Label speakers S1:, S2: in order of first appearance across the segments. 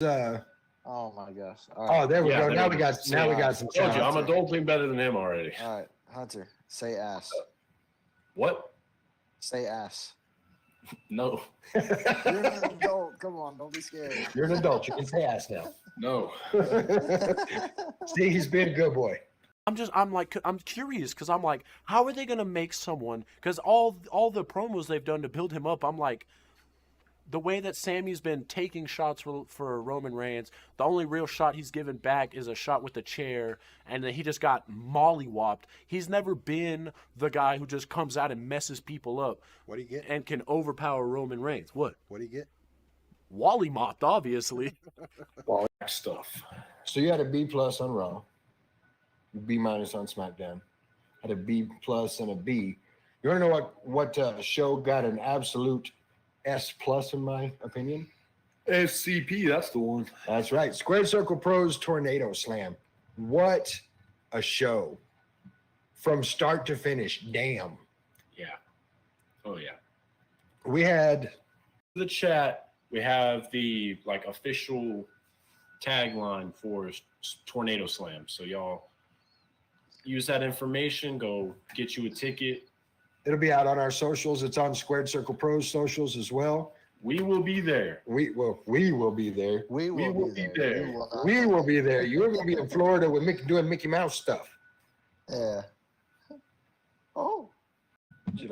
S1: Oh my gosh! All
S2: Oh,
S1: right,
S2: there we
S3: Yeah,
S2: go.
S3: there
S2: Now
S3: we
S2: we
S3: go.
S2: got now we got some
S3: Told you,
S2: sound.
S3: I'm adulting better than him already.
S1: all right, Hunter, say ass.
S3: What?
S1: Say ass.
S3: No.
S1: You're an adult. Come on, don't be scared.
S2: You're an adult. You can say ass now.
S3: No.
S2: See, he's being a good boy.
S4: I'm curious because I'm like, how are they gonna make someone? Because all the promos they've done to build him up, I'm like, the way that Sammy's been taking shots for Roman Reigns, the only real shot he's given back is a shot with the chair, and then he just got mollywopped. He's never been the guy who just comes out and messes people up.
S5: What do you get?
S4: And can overpower Roman Reigns. What?
S5: What do you get?
S4: Wally mopped, obviously.
S3: Stuff.
S2: So you had a B plus on Raw, B minus on SmackDown, had a B plus and a B. You want to know what show got an absolute S plus in my opinion?
S3: SCP, that's the one.
S2: That's right. Squared Circle Pros Tornado Slam. What a show. From start to finish. Damn.
S3: Yeah. Oh yeah.
S2: We had
S3: The chat, we have the official tagline for Tornado Slam. So y'all use that information, go get you a ticket.
S2: it'll be out on our socials. It's on Squared Circle Pros socials as well.
S3: We will be there.
S2: We will be there.
S1: We will be there. You will not.
S2: We will be there. You're gonna be in Florida with doing Mickey Mouse stuff.
S1: Yeah. Oh.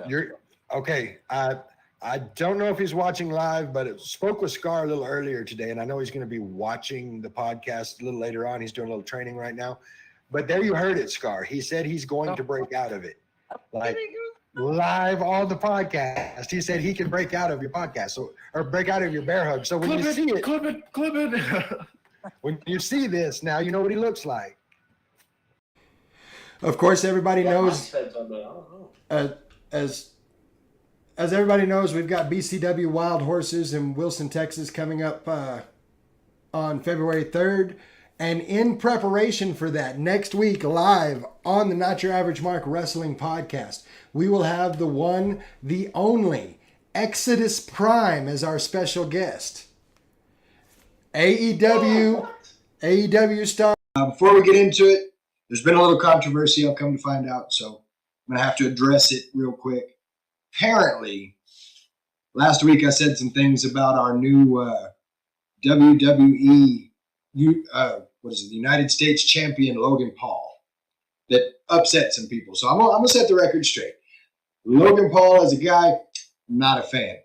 S2: You're okay. I don't know if he's watching live, but it spoke with Scar a little earlier today, and I know he's going to be watching the podcast a little later on. He's doing a little training right now. But there you heard it, Scar. He said he's going to break out of it. Like live on the podcast. He said he can break out of your podcast, or break out of your bear hug. So when you see it,
S3: clip it.
S2: when you see this now, you know what he looks like.
S5: Of course, everybody knows. As everybody knows, we've got BCW Wild Horses in Wilson, Texas, coming up on February 3rd. And in preparation for that, next week, live on the Not Your Average Mark Wrestling Podcast, we will have the one, the only, Exodus Prime as our special guest. AEW star. Before we get into it, there's been a little controversy, I've come to find out, so I'm going to have to address it real quick. Apparently, last week I said some things about our new WWE, the United States champion Logan Paul that upset some people. So I'm gonna set the record straight. Logan Paul as a guy, not a fan.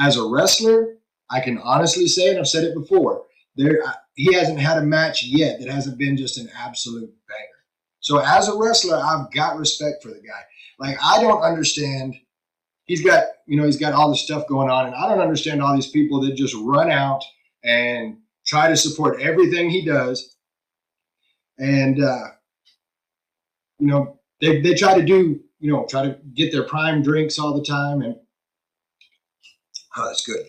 S5: As a wrestler, I can honestly say, and I've said it before, he hasn't had a match yet that hasn't been just an absolute banger. So as a wrestler, I've got respect for the guy. Like, I don't understand. He's got all this stuff going on, and I don't understand all these people that just run out and try to support everything he does. And, they try to try to get their prime drinks all the time. And, that's good.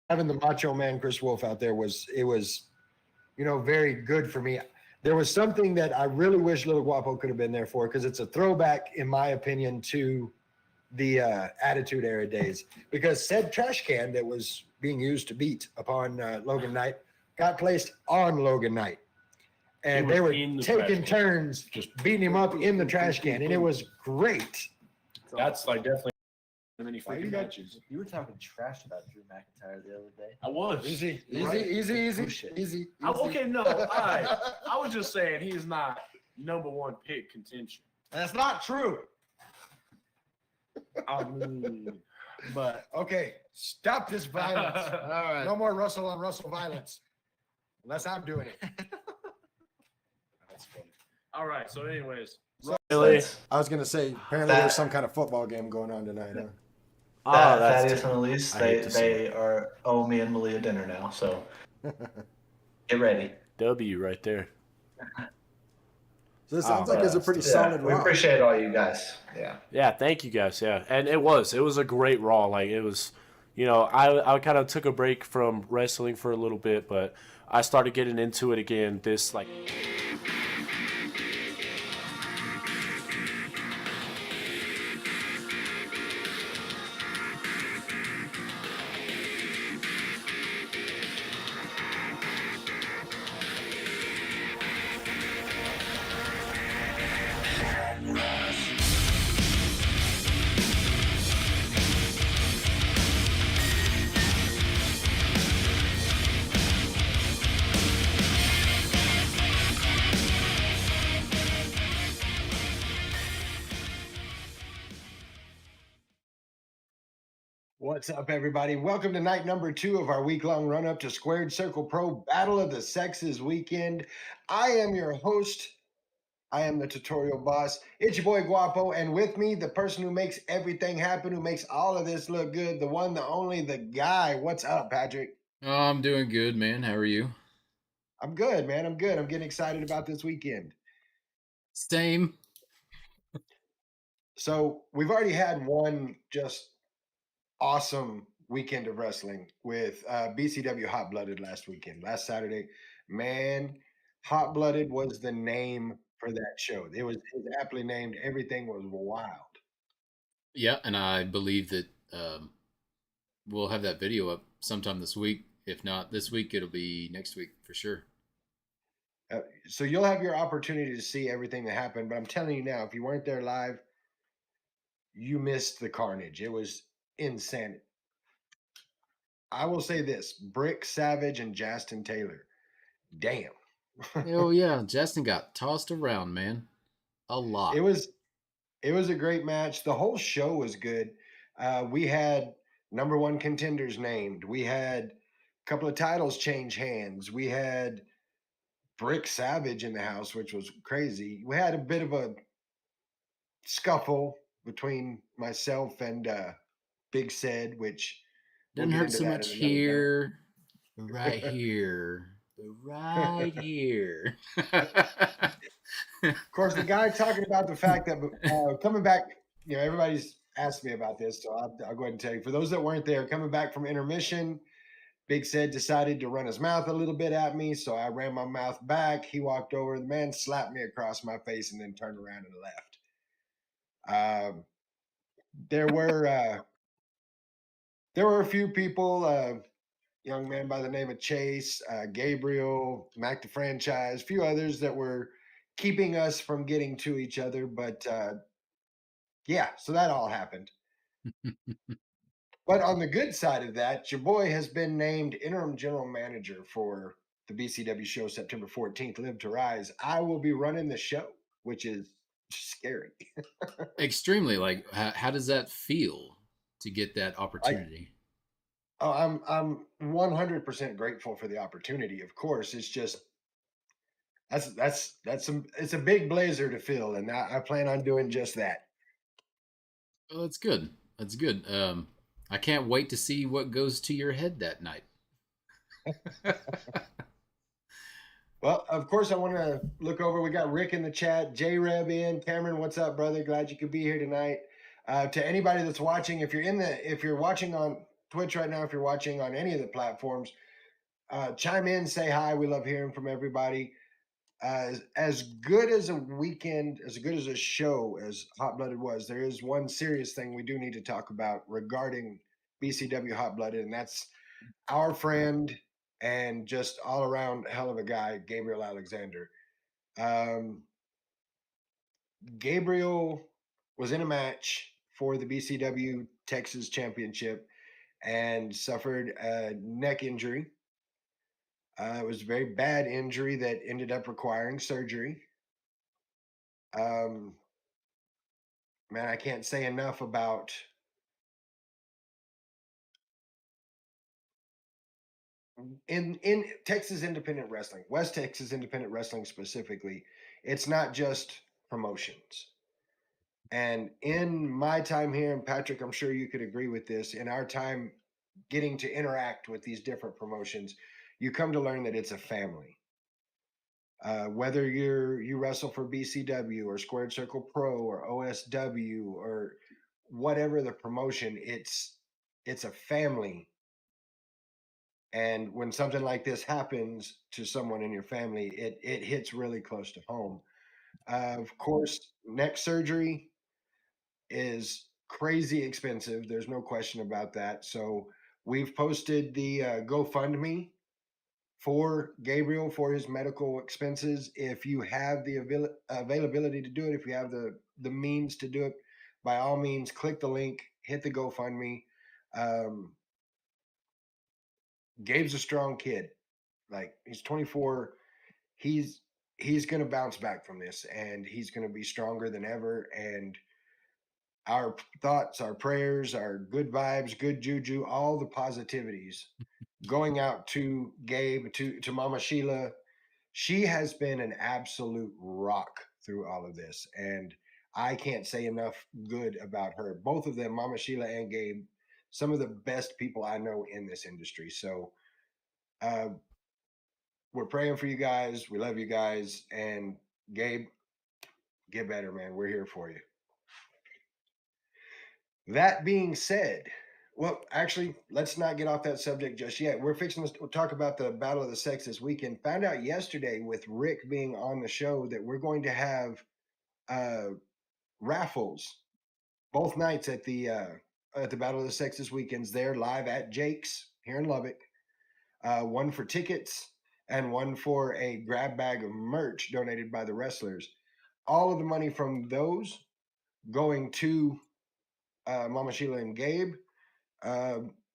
S2: Having the Macho Man Chris Wolf out there was very good for me. There was something that I really wish Little Guapo could have been there for, because it's a throwback, in my opinion, to the Attitude Era days. Because said trash can that was being used to beat upon Logan Knight got placed on Logan Knight. And they were taking turns just beating him up in the trash can. And it was great.
S3: That's definitely many freaking matches.
S6: You were talking trash about Drew McIntyre the other day.
S3: I was.
S2: Easy.
S3: Okay, no, I was just saying he's not number one pick contention.
S2: That's not true.
S3: I mean,
S2: But okay, stop this violence.
S1: All right.
S2: No more Russell on Russell violence. Unless I'm doing it.
S3: that's funny. All right, so anyways.
S4: Really?
S5: I was going to say, apparently there's some kind of football game going on tonight, huh?
S6: Thaddeus and Elise, they owe me and Malia dinner now, so get ready.
S4: W right there.
S5: So this sounds like it's a pretty solid
S6: We
S5: Raw.
S6: appreciate all you guys. Yeah.
S4: Yeah, thank you guys. Yeah, and it was a great Raw. Like, it was, I kind of took a break from wrestling for a little bit, but I started getting into it again. This
S2: What's up, everybody? Welcome to night number 2 of our week-long run-up to Squared Circle Pro Battle of the Sexes weekend. I am your host. I am the tutorial boss. It's your boy Guapo, and with me, the person who makes everything happen, who makes all of this look good, the one, the only, the guy. What's up, Patrick?
S7: Oh, I'm doing good, man. How are you?
S2: I'm good, man. I'm good. I'm getting excited about this weekend.
S7: Same.
S2: So we've already had one just awesome weekend of wrestling with BCW Hot Blooded last Saturday. Man, Hot Blooded was the name for that show. It was aptly named. Everything was wild.
S7: Yeah, and I believe that we'll have that video up sometime this week. If not this week, it'll be next week for sure.
S2: So you'll have your opportunity to see everything that happened. But I'm telling you now, if you weren't there live, you missed the carnage. It was insane. I will say this: Brick Savage and Justin Taylor. Damn.
S7: Oh yeah, Justin got tossed around, man, a lot.
S2: It was a great match. The whole show was good. We had number 1 contenders named. We had a couple of titles change hands. We had Brick Savage in the house, which was crazy. We had a bit of a scuffle between myself and Big Said, which
S7: Didn't hurt so much here, right here, but right here.
S2: Of course, the guy talking about the fact that coming back, everybody's asked me about this, so I'll go ahead and tell you. For those that weren't there, coming back from intermission, Big Said decided to run his mouth a little bit at me, so I ran my mouth back. He walked over, the man slapped me across my face, and then turned around and left. There were a few people, young man by the name of Chase, Gabriel, Mac the Franchise, a few others that were keeping us from getting to each other, but yeah, so that all happened. But on the good side of that, your boy has been named interim general manager for the BCW show September 14th, Live to Rise. I will be running the show, which is scary.
S7: Extremely. Like, how does that feel to get that opportunity?
S2: I'm 100% grateful for the opportunity. Of course, it's just it's a big blazer to fill, and I plan on doing just that.
S7: Oh, that's good. That's good. I can't wait to see what goes to your head that night.
S2: Well, of course, I want to look over. We got Rick in the chat, J-Reb in, Cameron, what's up, brother? Glad you could be here tonight. To anybody that's watching, if you're watching on Twitch right now, if you're watching on any of the platforms, chime in, say hi. We love hearing from everybody. As good as a weekend, as good as a show as Hot Blooded was, there is one serious thing we do need to talk about regarding BCW Hot Blooded, and that's our friend and just all around hell of a guy, Gabriel Alexander. Gabriel was in a match for the BCW Texas Championship and suffered a neck injury. It was a very bad injury that ended up requiring surgery. Man, I can't say enough about in Texas independent wrestling, West Texas independent wrestling specifically. It's not just promotions. And in my time here, and Patrick, I'm sure you could agree with this, in our time getting to interact with these different promotions, you come to learn that it's a family. Whether you wrestle for BCW or Squared Circle Pro or OSW or whatever the promotion, it's a family. And when something like this happens to someone in your family, it hits really close to home. Of course, neck surgery is crazy expensive. There's no question about that. So we've posted the GoFundMe for Gabriel for his medical expenses. If you have the availability to do it, if you have the means to do it, by all means, click the link, hit the GoFundMe. Gabe's a strong kid. Like, he's 24. He's going to bounce back from this, and he's going to be stronger than ever. And our thoughts, our prayers, our good vibes, good juju, all the positivities going out to Gabe, to Mama Sheila. She has been an absolute rock through all of this. And I can't say enough good about her. Both of them, Mama Sheila and Gabe, some of the best people I know in this industry. So we're praying for you guys. We love you guys. And Gabe, get better, man. We're here for you. That being said, well, actually, let's not get off that subject just yet. We're fixing to talk about the Battle of the Sex this weekend. Found out yesterday with Rick being on the show that we're going to have raffles both nights at the Battle of the Sexes weekends there live at Jake's here in Lubbock. One for tickets and one for a grab bag of merch donated by the wrestlers. All of the money from those going to Mama Sheila and Gabe.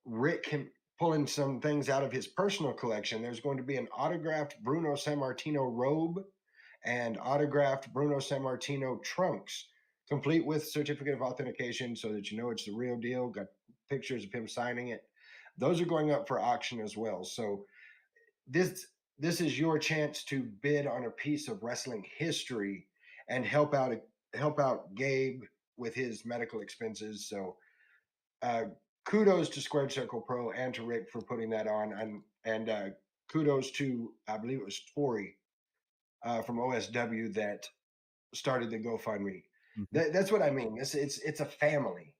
S2: Rick pulling some things out of his personal collection. There's going to be an autographed Bruno Sammartino robe and autographed Bruno Sammartino trunks, complete with certificate of authentication so that you know it's the real deal. Got pictures of him signing it. Those are going up for auction as well. So this is your chance to bid on a piece of wrestling history and help out Gabe with his medical expenses. So kudos to Squared Circle Pro and to Rick for putting that on, and kudos to, I believe it was Tori from OSW that started the GoFundMe. That's what I mean. It's a family.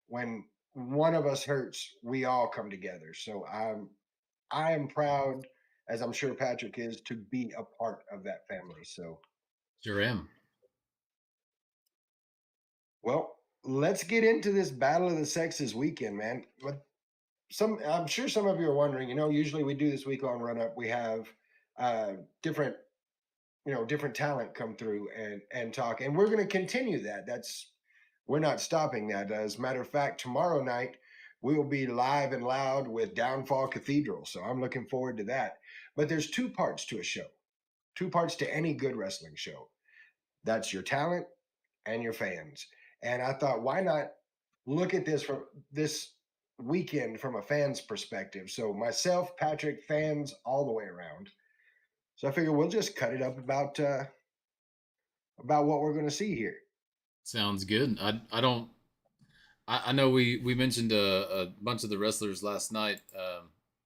S2: When one of us hurts, we all come together. So I am proud, as I'm sure Patrick is, to be a part of that family. So
S7: sure am.
S2: Well, let's get into this Battle of the Sexes weekend, man. I'm sure some of you are wondering, usually we do this week-long run-up. We have different talent come through and talk. And we're going to continue that. We're not stopping that. As a matter of fact, tomorrow night, we will be live and loud with Downfall Cathedral. So I'm looking forward to that. But there's two parts to a show, two parts to any good wrestling show. That's your talent and your fans. And I thought, why not look at this from this weekend from a fan's perspective? So myself, Patrick, fans all the way around. So I figure we'll just cut it up about what we're going to see here.
S7: Sounds good. I know we mentioned a bunch of the wrestlers last night,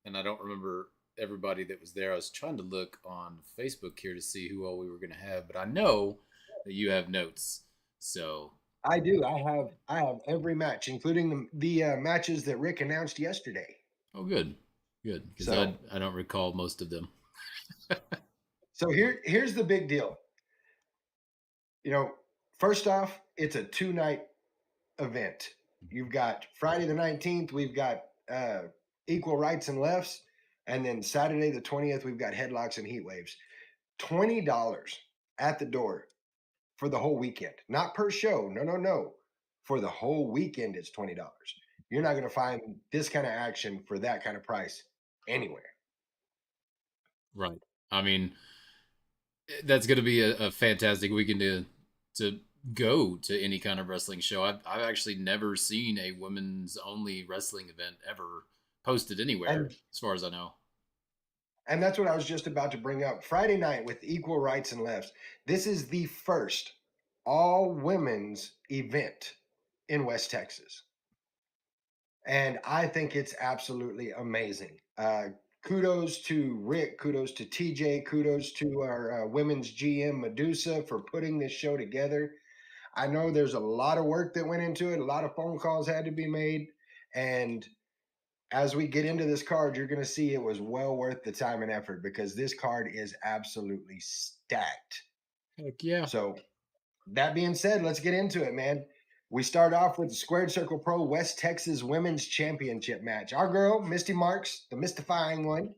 S7: and I don't remember everybody that was there. I was trying to look on Facebook here to see who all we were going to have, but I know that you have notes. So
S2: I do. I have every match, including the matches that Rick announced yesterday.
S7: Oh, good, because I don't recall most of them.
S2: So here's the big deal. First off, it's a 2-night event. You've got Friday the 19th, we've got Equal Rights and Lefts, and then Saturday the 20th, we've got Headlocks and Heat Waves. $20 at the door for the whole weekend. Not per show. No. For the whole weekend, it's $20. You're not going to find this kind of action for that kind of price anywhere.
S7: Right. I mean, that's going to be a fantastic weekend to go to any kind of wrestling show. I've actually never seen a women's only wrestling event ever posted anywhere, as far as I know.
S2: And that's what I was just about to bring up. Friday night with Equal Rights and Lefts. This is the first all women's event in West Texas. And I think it's absolutely amazing. Kudos to Rick, kudos to TJ, kudos to our women's GM Medusa for putting this show together. I know there's a lot of work that went into it. A lot of phone calls had to be made. And as we get into this card, you're going to see it was well worth the time and effort because this card is absolutely stacked.
S7: Heck yeah.
S2: So that being said, let's get into it, man. We start off with the Squared Circle Pro West Texas Women's Championship match. Our girl, Misty Marks, the mystifying one,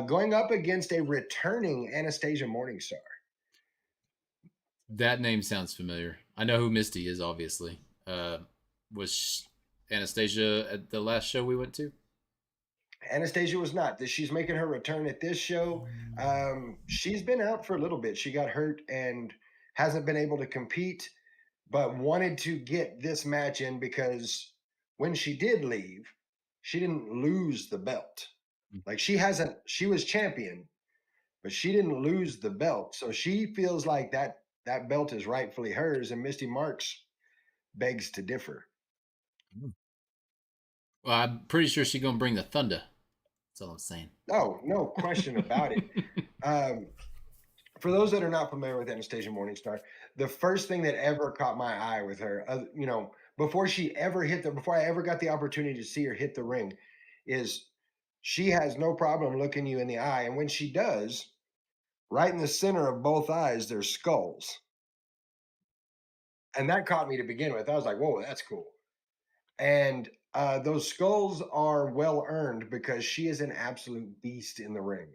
S2: going up against a returning Anastasia Morningstar.
S7: That name sounds familiar. I know who Misty is, obviously. Was Anastasia at the last show we went to?
S2: Anastasia was not. She's making her return at this show. She's been out for a little bit. She got hurt and hasn't been able to compete. but wanted to get this match in because when she did leave, she didn't lose the belt. Like she was champion, but she didn't lose the belt. So she feels like that belt is rightfully hers, and Misty Marks begs to differ.
S7: Well, I'm pretty sure she's gonna bring the thunder. That's all I'm saying.
S2: Oh, no question about it. For those that are not familiar with Anastasia Morningstar, the first thing that ever caught my eye with her, before I ever got the opportunity to see her hit the ring, is she has no problem looking you in the eye. And when she does, right in the center of both eyes, there's skulls. And that caught me to begin with. I was like, whoa, that's cool. And those skulls are well earned because she is an absolute beast in the ring.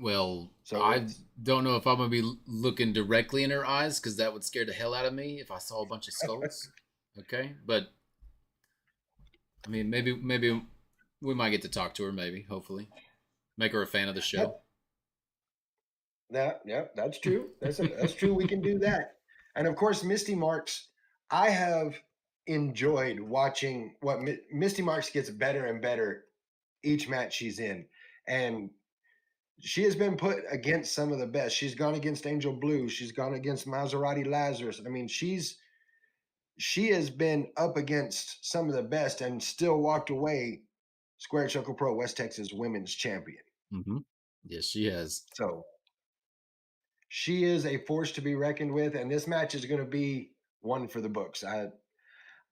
S7: Well,
S2: So
S7: I don't know if I'm gonna be looking directly in her eyes because that would scare the hell out of me if I saw a bunch of skulls. Okay, but I mean, maybe we might get to talk to her. Maybe, hopefully, make her a fan of the show.
S2: That's true. That's true. We can do that. And of course, Misty Marks. I have enjoyed watching what Misty Marks gets better and better each match she's in, and she has been put against some of the best. She's gone against Angel Blue. She's gone against Maserati Lazarus. I mean, she has been up against some of the best and still walked away Square Circle Pro West Texas Women's Champion.
S7: Mm-hmm. Yes, she has.
S2: So she is a force to be reckoned with, and this match is going to be one for the books.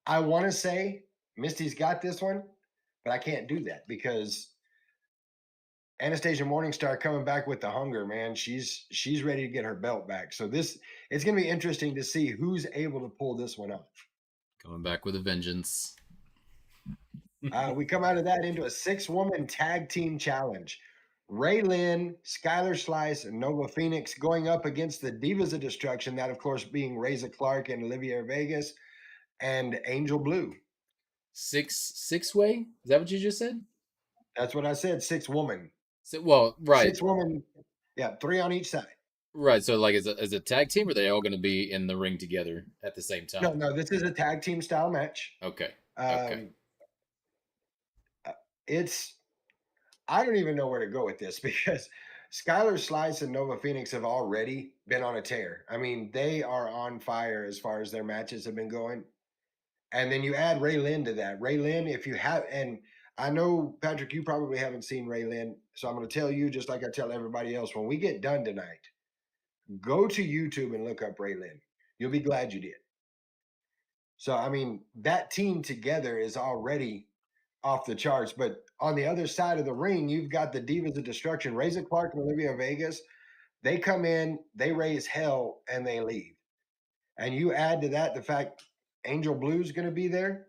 S2: I want to say Misty's got this one, but I can't do that because Anastasia Morningstar coming back with the hunger, man. She's ready to get her belt back. So it's going to be interesting to see who's able to pull this one off.
S7: Coming back with a vengeance.
S2: We come out of that into a 6-woman tag team challenge. Ray Lynn, Skylar Slice, and Nova Phoenix going up against the Divas of Destruction, that of course being Reza Clark and Olivia Vegas, and Angel Blue.
S7: Six way? Is that what you just said?
S2: That's what I said. 6-woman.
S7: So, well, right.
S2: 6-woman. Yeah, 3 on each side.
S7: Right. So, like, as a tag team, are they all going to be in the ring together at the same time?
S2: No. This is a tag team style match.
S7: Okay. Okay.
S2: I don't even know where to go with this because Skylar Slice and Nova Phoenix have already been on a tear. I mean, they are on fire as far as their matches have been going. And then you add Ray Lynn to that. Ray Lynn, if you have, and I know, Patrick, you probably haven't seen Ray Lynn. So I'm going to tell you, just like I tell everybody else, when we get done tonight, go to YouTube and look up Ray Lynn. You'll be glad you did. So, I mean, that team together is already off the charts. But on the other side of the ring, you've got the Divas of Destruction, Reza Clark and Olivia Vegas. They come in, they raise hell, and they leave. And you add to that the fact Angel Blue's going to be there.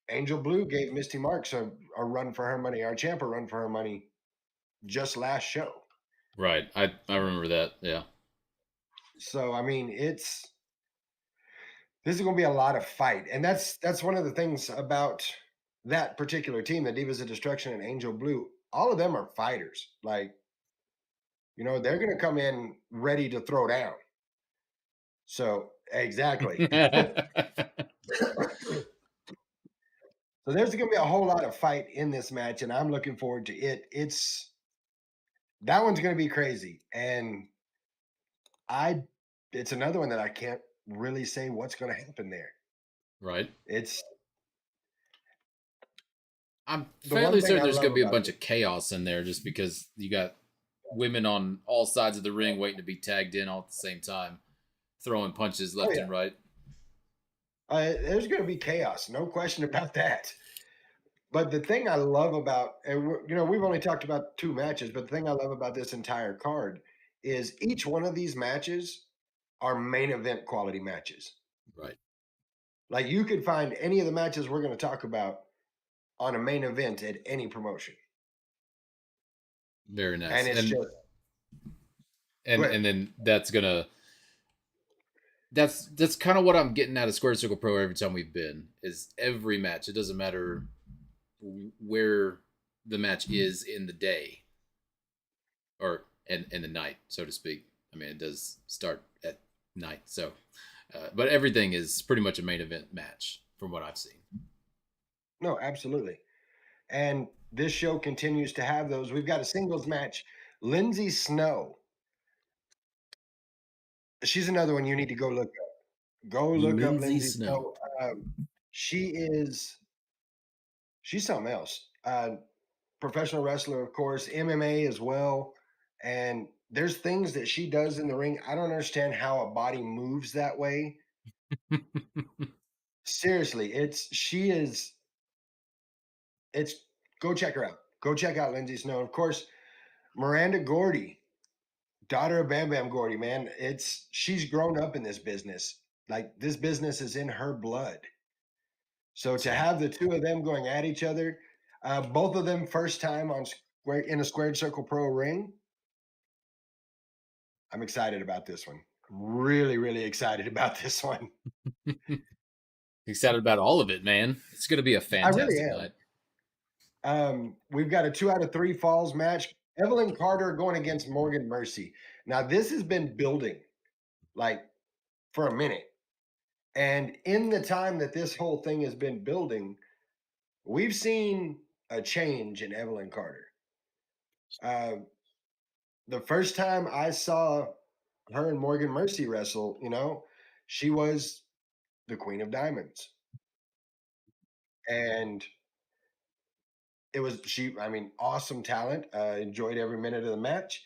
S2: Angel Blue gave Misty Marks a run for her money, our champ a run for her money just last show.
S7: Right. I remember that. Yeah.
S2: So, I mean, this is going to be a lot of fight. And that's one of the things about that particular team, the Divas of Destruction and Angel Blue. All of them are fighters. Like, they're going to come in ready to throw down. So, exactly. So there's going to be a whole lot of fight in this match, and I'm looking forward to it. That one's going to be crazy. And it's another one that I can't really say what's going to happen there.
S7: Right. I'm
S2: The
S7: fairly
S2: one thing
S7: certain
S2: I
S7: there's
S2: love
S7: going to be a
S2: about
S7: bunch of chaos in there just because you got women on all sides of the ring waiting to be tagged in all at the same time, throwing punches left and right.
S2: There's going to be chaos, no question about that. But the thing I love about, and we've only talked about 2 matches, but the thing I love about this entire card is each one of these matches are main event quality matches.
S7: Right.
S2: Like you could find any of the matches we're going to talk about on a main event at any promotion.
S7: Very nice.
S2: And it's just,
S7: and then that's kind of what I'm getting out of Square Circle Pro every time we've been, is every match. It doesn't matter where the match is in the day or in the night, so to speak. I I mean, it does start at night. So, but everything is pretty much a main event match from what I've seen.
S2: No, absolutely. And this show continues to have those. We've got a singles match. Lindsay Snow. She's another one you need to go look up. Go look up Lindsay Snow. She's something else. Professional wrestler, of course, MMA as well. And there's things that she does in the ring. I don't understand how a body moves that way. Seriously, go check her out. Go check out Lindsay Snow. Of course, Miranda Gordy, daughter of Bam Bam Gordy, man. She's grown up in this business. Like, this business is in her blood. So to have the two of them going at each other, both of them first time in a Squared Circle Pro ring. I'm excited about this one. Really, really excited about this one.
S7: Excited about all of it, man. It's going to be a fantastic night.
S2: We've got a 2 out of 3 falls match. Evelyn Carter going against Morgan Mercy. Now, this has been building like for a minute. And in the time that this whole thing has been building, we've seen a change in Evelyn Carter. The first time I saw her and Morgan Mercy wrestle, she was the Queen of Diamonds. And it was awesome talent. Enjoyed every minute of the match.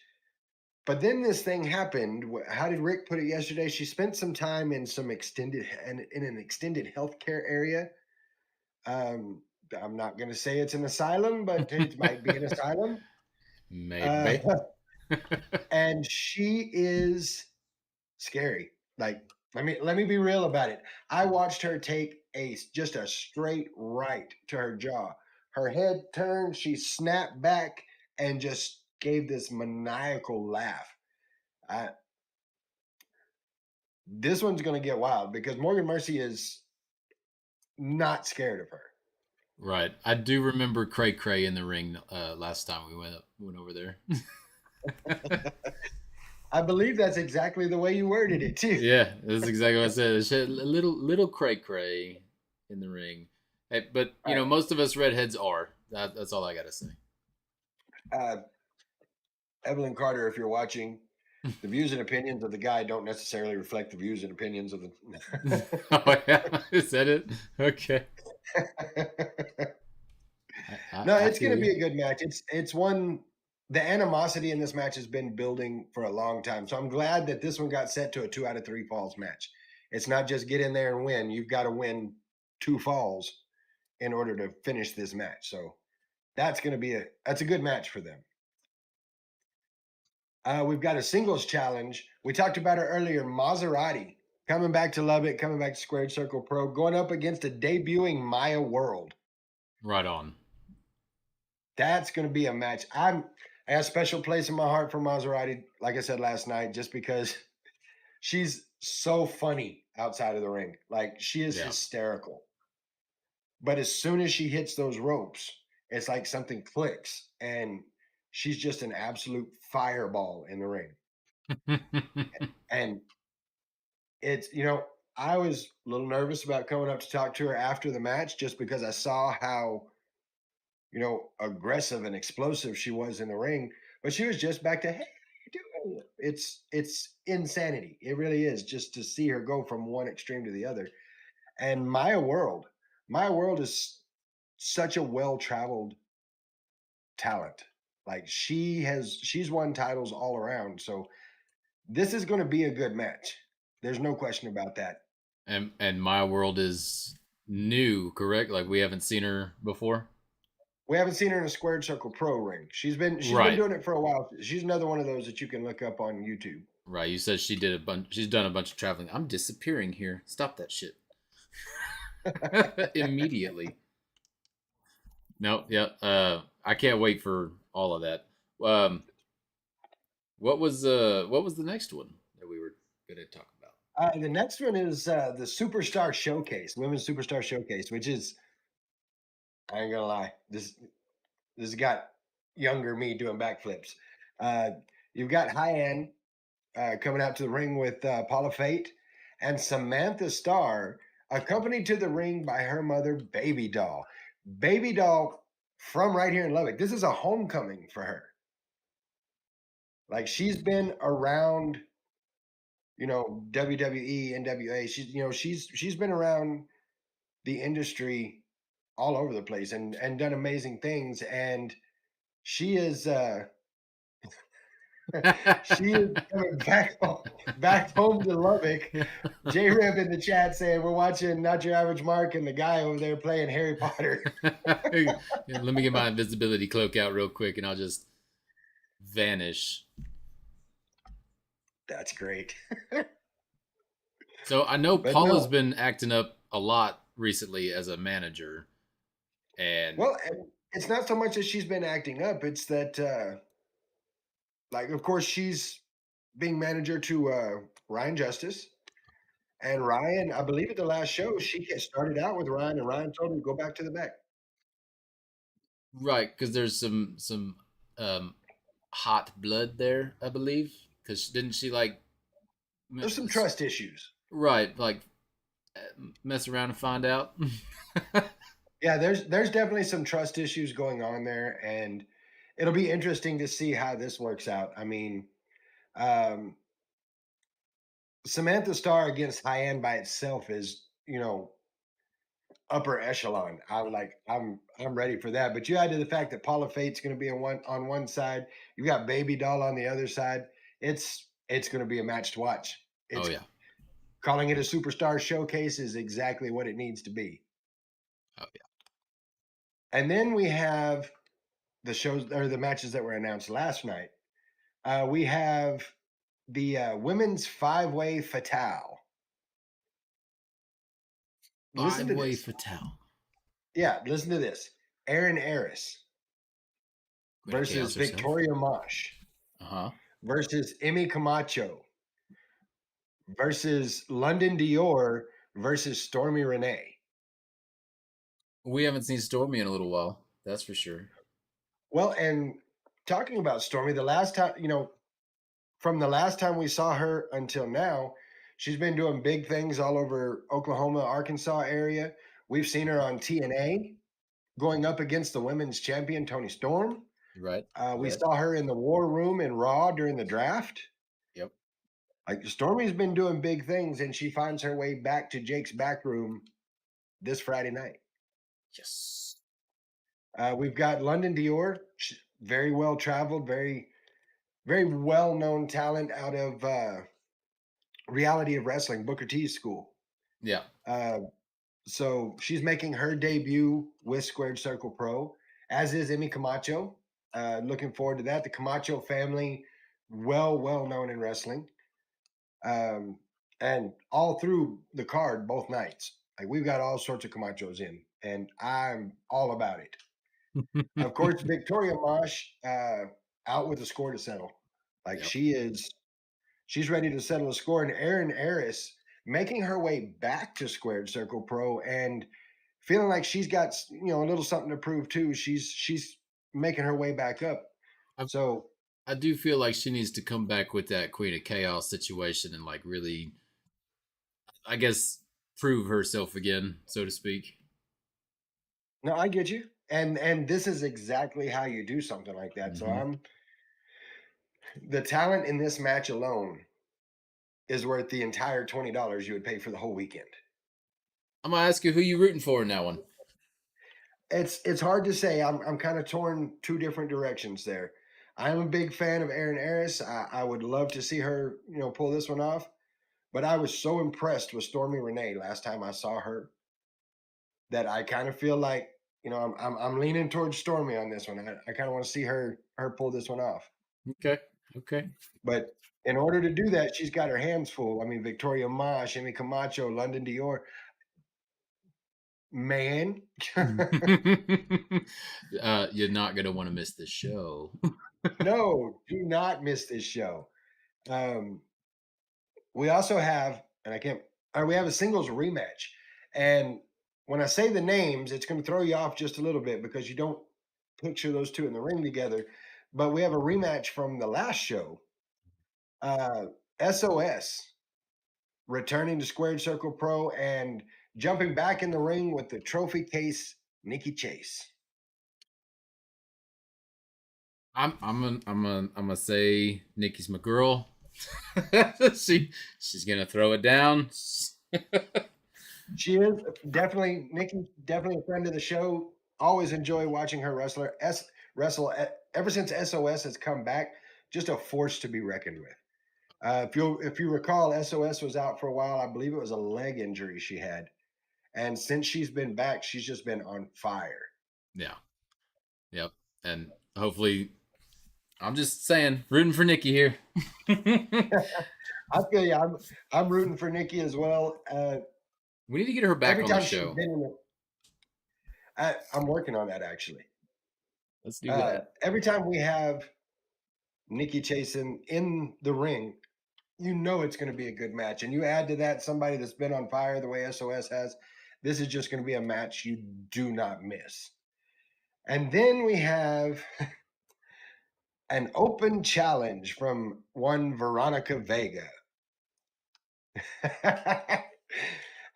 S2: But then this thing happened. How did Rick put it yesterday? She spent some time in an extended healthcare area. I'm not going to say it's an asylum, but it might be an asylum.
S7: Maybe.
S2: And she is scary. Like, let me be real about it. I watched her take just a straight right to her jaw. Her head turned, she snapped back and just gave this maniacal laugh. This one's going to get wild because Morgan Mercy is not scared of her.
S7: Right. I do remember Cray Cray in the ring last time we went over there.
S2: I believe that's exactly the way you worded it too.
S7: Yeah, that's exactly what I said. It's a little Cray Cray in the ring. Hey, but most of us redheads are. That's all I got to say.
S2: Evelyn Carter, if you're watching, the views and opinions of the guy don't necessarily reflect the views and opinions of the.
S7: Oh yeah, is that it? Okay.
S2: No, it's going to be a good match. It's one. The animosity in this match has been building for a long time, so I'm glad that this one got set to a 2 out of 3 falls match. It's not just get in there and win. You've got to win 2 falls in order to finish this match. So that's going to be a good match for them. We've got a singles challenge. We talked about it earlier. Maserati coming back to Lubbock, coming back to Squared Circle Pro, going up against a debuting Maya World.
S7: Right on.
S2: That's going to be a match. I have a special place in my heart for Maserati, like I said last night, just because she's so funny outside of the ring. Like, she is hysterical. But as soon as she hits those ropes, it's like something clicks, and she's just an absolute fireball in the ring. And it's, I was a little nervous about coming up to talk to her after the match just because I saw how, aggressive and explosive she was in the ring. But she was just back to, hey, how you doing? It's insanity. It really is, just to see her go from one extreme to the other. And Maya World is such a well-traveled talent. Like, she's won titles all around. So this is going to be a good match. There's no question about that.
S7: And Maya World is new, correct? Like, we haven't seen her before.
S2: We haven't seen her in a Squared Circle Pro ring. She's been doing it for a while. She's another one of those that you can look up on YouTube.
S7: Right. You said she's done a bunch of traveling. I'm disappearing here. Stop that shit. Immediately. No, yeah. I can't wait for all of that. What was the next one that we were going to talk about?
S2: The next one is the Superstar Showcase, Women's Superstar Showcase, which is, I ain't gonna lie, this got younger me doing backflips. You've got Hyann coming out to the ring with Paula Fate and Samantha Starr, accompanied to the ring by her mother, Baby Doll. Baby Doll from right here in Lubbock. This is a homecoming for her. Like, she's been around, WWE, NWA. She's been around the industry all over the place and done amazing things. And she is she is coming back home to Lubbock. J-Reb in the chat saying we're watching Not Your Average Mark and the guy over there playing Harry Potter.
S7: Let me get my invisibility cloak out real quick and I'll just vanish.
S2: That's great.
S7: So I know Paula's been acting up a lot recently as a manager. And
S2: well, it's not so much that she's been acting up, it's that of course she's being manager to Ryan Justice. And Ryan, I believe at the last show, she started out with Ryan, and Ryan told her to go back to the back.
S7: Right, because there's some hot blood there, I believe. Because didn't she
S2: there's some trust issues.
S7: Right, mess around and find out.
S2: Yeah, there's definitely some trust issues going on there, and it'll be interesting to see how this works out. I mean, Samantha Starr against High-End by itself is, upper echelon. I'm ready for that. But you add to the fact that Paula Fate's going to be on one side, you got Baby Doll on the other side. It's going to be a match to watch. Calling it a superstar showcase is exactly what it needs to be.
S7: Oh yeah.
S2: And then we have the shows or the matches that were announced last night. We have the women's 5-way fatale.
S7: Five-way fatale.
S2: Yeah, listen to this. Aaron Eris versus Victoria Mosh. Versus Emmy Camacho. Versus London Dior versus Stormy Renee.
S7: We haven't seen Stormy in a little while. That's for sure.
S2: Well, and talking about Stormy, the last time, from the last time we saw her until now, she's been doing big things all over Oklahoma, Arkansas area. We've seen her on TNA going up against the women's champion, Toni Storm.
S7: Right.
S2: We saw her in the War Room in Raw during the draft.
S7: Yep.
S2: Stormy's been doing big things, and she finds her way back to Jake's back room this Friday night.
S7: Yes.
S2: We've got London Dior, very well traveled, very, very well known talent out of Reality of Wrestling, Booker T's school.
S7: Yeah.
S2: So she's making her debut with Squared Circle Pro, as is Emmy Camacho. Looking forward to that. The Camacho family, well known in wrestling. And all through the card, both nights. We've got all sorts of Camachos in, and I'm all about it. Of course, Victoria Mosh out with a score to settle. Yep. She's ready to settle a score. And Aaron Eris making her way back to Squared Circle Pro and feeling like she's got a little something to prove too. She's making her way back up. So
S7: I do feel like she needs to come back with that Queen of Chaos situation and really, I guess, prove herself again, so to speak.
S2: No, I get you. And this is exactly how you do something like that. Mm-hmm. So the talent in this match alone is worth the entire $20 you would pay for the whole weekend.
S7: I'm gonna ask you who you rooting for in that one.
S2: It's hard to say. I'm kind of torn two different directions there. I'm a big fan of Aaron Eris. I would love to see her, pull this one off. But I was so impressed with Stormy Renee last time I saw her that I kind of feel like, I'm leaning towards Stormy on this one. I kind of want to see her pull this one off.
S7: Okay.
S2: But in order to do that, she's got her hands full. I mean, Victoria Mosh, Emmy Camacho, London Dior. Man.
S7: You're not going to want to miss this show.
S2: No, do not miss this show. We also have, we have a singles rematch. And when I say the names, it's going to throw you off just a little bit because you don't picture those two in the ring together. But we have a rematch from the last show. SOS returning to Squared Circle Pro and jumping back in the ring with the trophy case, Nikki Chase.
S7: I'm gonna say Nikki's my girl. She's gonna throw it down.
S2: She is definitely Nikki, definitely a friend of the show. Always enjoy watching her wrestle. Ever since SOS has come back, just a force to be reckoned with. If you recall, SOS was out for a while. I believe it was a leg injury she had, and since she's been back, she's just been on fire.
S7: Yeah, yep, and hopefully, I'm just saying, rooting for Nikki here.
S2: I feel you. I'm rooting for Nikki as well.
S7: We need to get her back on the show.
S2: I'm working on that actually.
S7: Let's do that.
S2: Every time we have Nikki Chase in the ring, you know it's going to be a good match. And you add to that somebody that's been on fire the way SOS has, this is just going to be a match you do not miss. And then we have an open challenge from one Veronica Vega.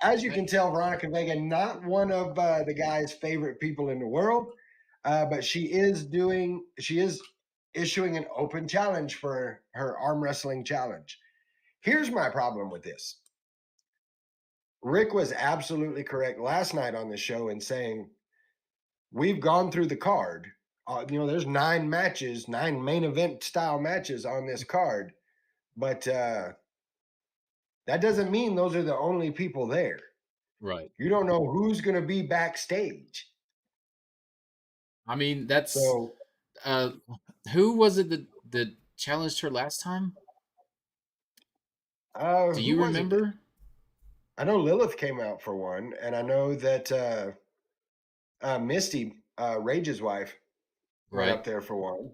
S2: As you can tell, Veronica Vega, not one of the guy's favorite people in the world, but she is issuing an open challenge for her arm wrestling challenge. Here's my problem with this. Rick was absolutely correct last night on the show in saying, we've gone through the card. There's 9 matches, 9 main event style matches on this card, but that doesn't mean those are the only people there.
S7: Right.
S2: You don't know who's going to be backstage.
S7: I mean, that's so. Who was it that challenged her last time? Do you remember?
S2: I know Lilith came out for one, and I know that Misty, Rage's wife, went up there for one.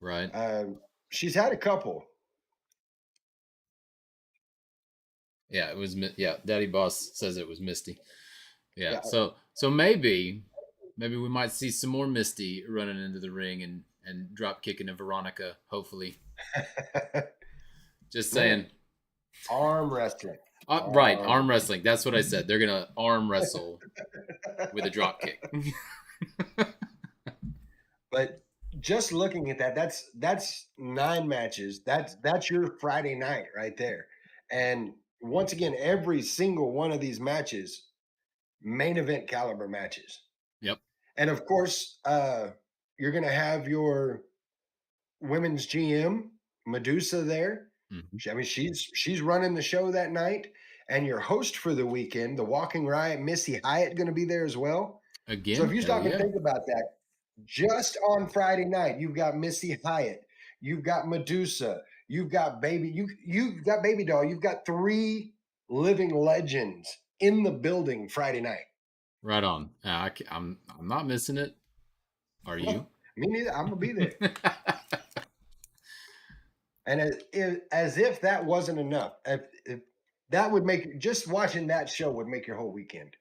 S7: Right.
S2: She's had a couple.
S7: Yeah, it was. Yeah, Daddy Boss says it was Misty. Yeah. So maybe we might see some more Misty running into the ring and drop kicking a Veronica. Hopefully. Just saying.
S2: Arm wrestling.
S7: Right, arm wrestling. That's what I said. They're gonna arm wrestle with a drop kick.
S2: But just looking at that's 9 matches. That's your Friday night right there. And once again, every single one of these matches, main event caliber matches.
S7: Yep.
S2: And of course, you're gonna have your women's GM Medusa there. Mm-hmm. I mean, she's running the show that night, and your host for the weekend, the Walking Riot, Missy Hyatt, going to be there as well.
S7: Again,
S2: so if you stop and think about that, just on Friday night, you've got Missy Hyatt, you've got Medusa, you've got you've got Baby Doll, you've got 3 living legends in the building Friday night.
S7: Right on. I'm not missing it. Are you?
S2: Me neither. I'm gonna be there. And as if that wasn't enough, if that would make, just watching that show would make your whole weekend.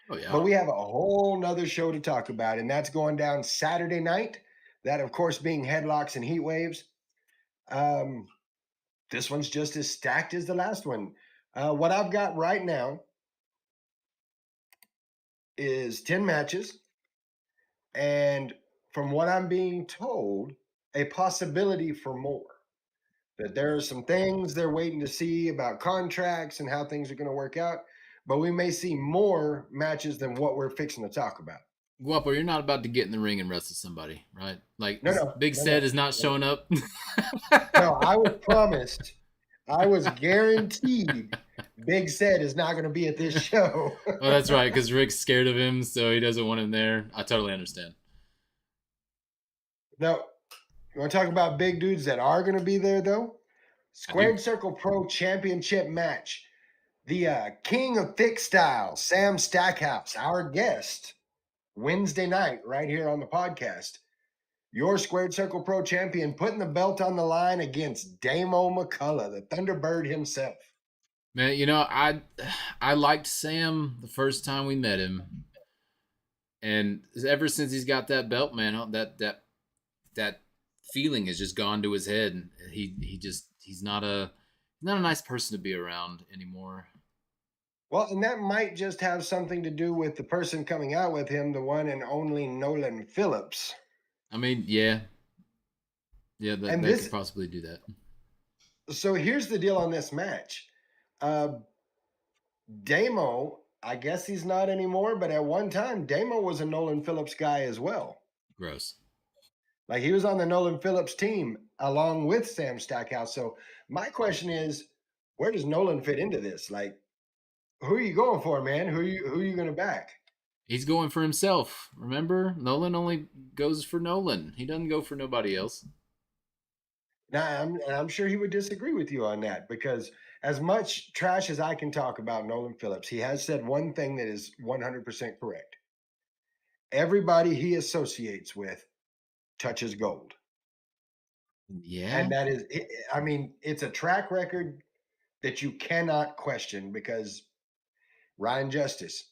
S7: Oh, yeah.
S2: But we have a whole nother show to talk about, and that's going down Saturday night. That, of course, being Headlocks and Heat Waves. This one's just as stacked as the last one. What I've got right now is 10 matches. And from what I'm being told, a possibility for more. That there are some things they're waiting to see about contracts and how things are going to work out, but we may see more matches than what we're fixing to talk about.
S7: Guapo, you're not about to get in the ring and wrestle somebody, right? Like,
S2: no,
S7: Big Sed is not showing up.
S2: No, I was promised. I was guaranteed Big Sed is not going to be at this show.
S7: Well, that's right, because Rick's scared of him, so he doesn't want him there. I totally understand.
S2: No. You want to talk about big dudes that are going to be there, though? Squared Circle Pro Championship match. The King of Thick Style, Sam Stackhouse, our guest, Wednesday night, right here on the podcast. Your Squared Circle Pro champion putting the belt on the line against Damo McCullough, the Thunderbird himself.
S7: Man, I liked Sam the first time we met him. And ever since he's got that belt, man, that feeling has just gone to his head. And he's Not a nice person to be around anymore.
S2: Well, and that might just have something to do with the person coming out with him, the one and only Nolan Phillips.
S7: I mean, yeah. Yeah,
S2: And
S7: they
S2: this,
S7: could possibly do that.
S2: so here's the deal on this match. Damo, I guess he's not anymore, but at one time, Damo was a Nolan Phillips guy as well.
S7: Gross.
S2: Like he was on the Nolan Phillips team along with Sam Stackhouse. So my question is, where does Nolan fit into this? Like, who are you going for, man? Who are you going to back?
S7: He's going for himself. Remember, Nolan only goes for Nolan. He doesn't go for nobody else.
S2: Now, I'm sure he would disagree with you on that because as much trash as I can talk about Nolan Phillips, he has said one thing that is 100% correct. Everybody he associates with touches gold.
S7: Yeah.
S2: And that is, I mean, it's a track record that you cannot question because Ryan Justice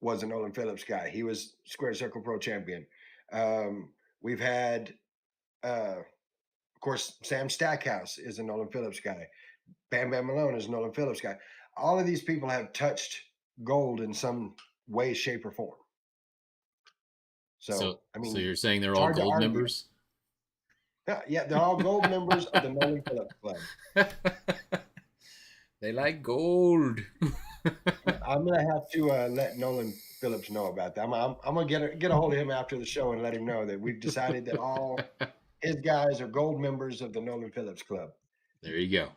S2: was a Nolan Phillips guy. He was Squared Circle Pro champion. We've had, of course, Sam Stackhouse is a Nolan Phillips guy. Bam Bam Malone is a Nolan Phillips guy. All of these people have touched gold in some way, shape, or form. So I mean,
S7: so you're saying they're all gold members?
S2: Yeah, they're all gold members of the Nolan Phillips Club.
S7: They like gold.
S2: I'm gonna have to let Nolan Phillips know about that. I'm gonna get a hold of him after the show and let him know that we've decided that all his guys are gold members of the Nolan Phillips Club.
S7: There you go.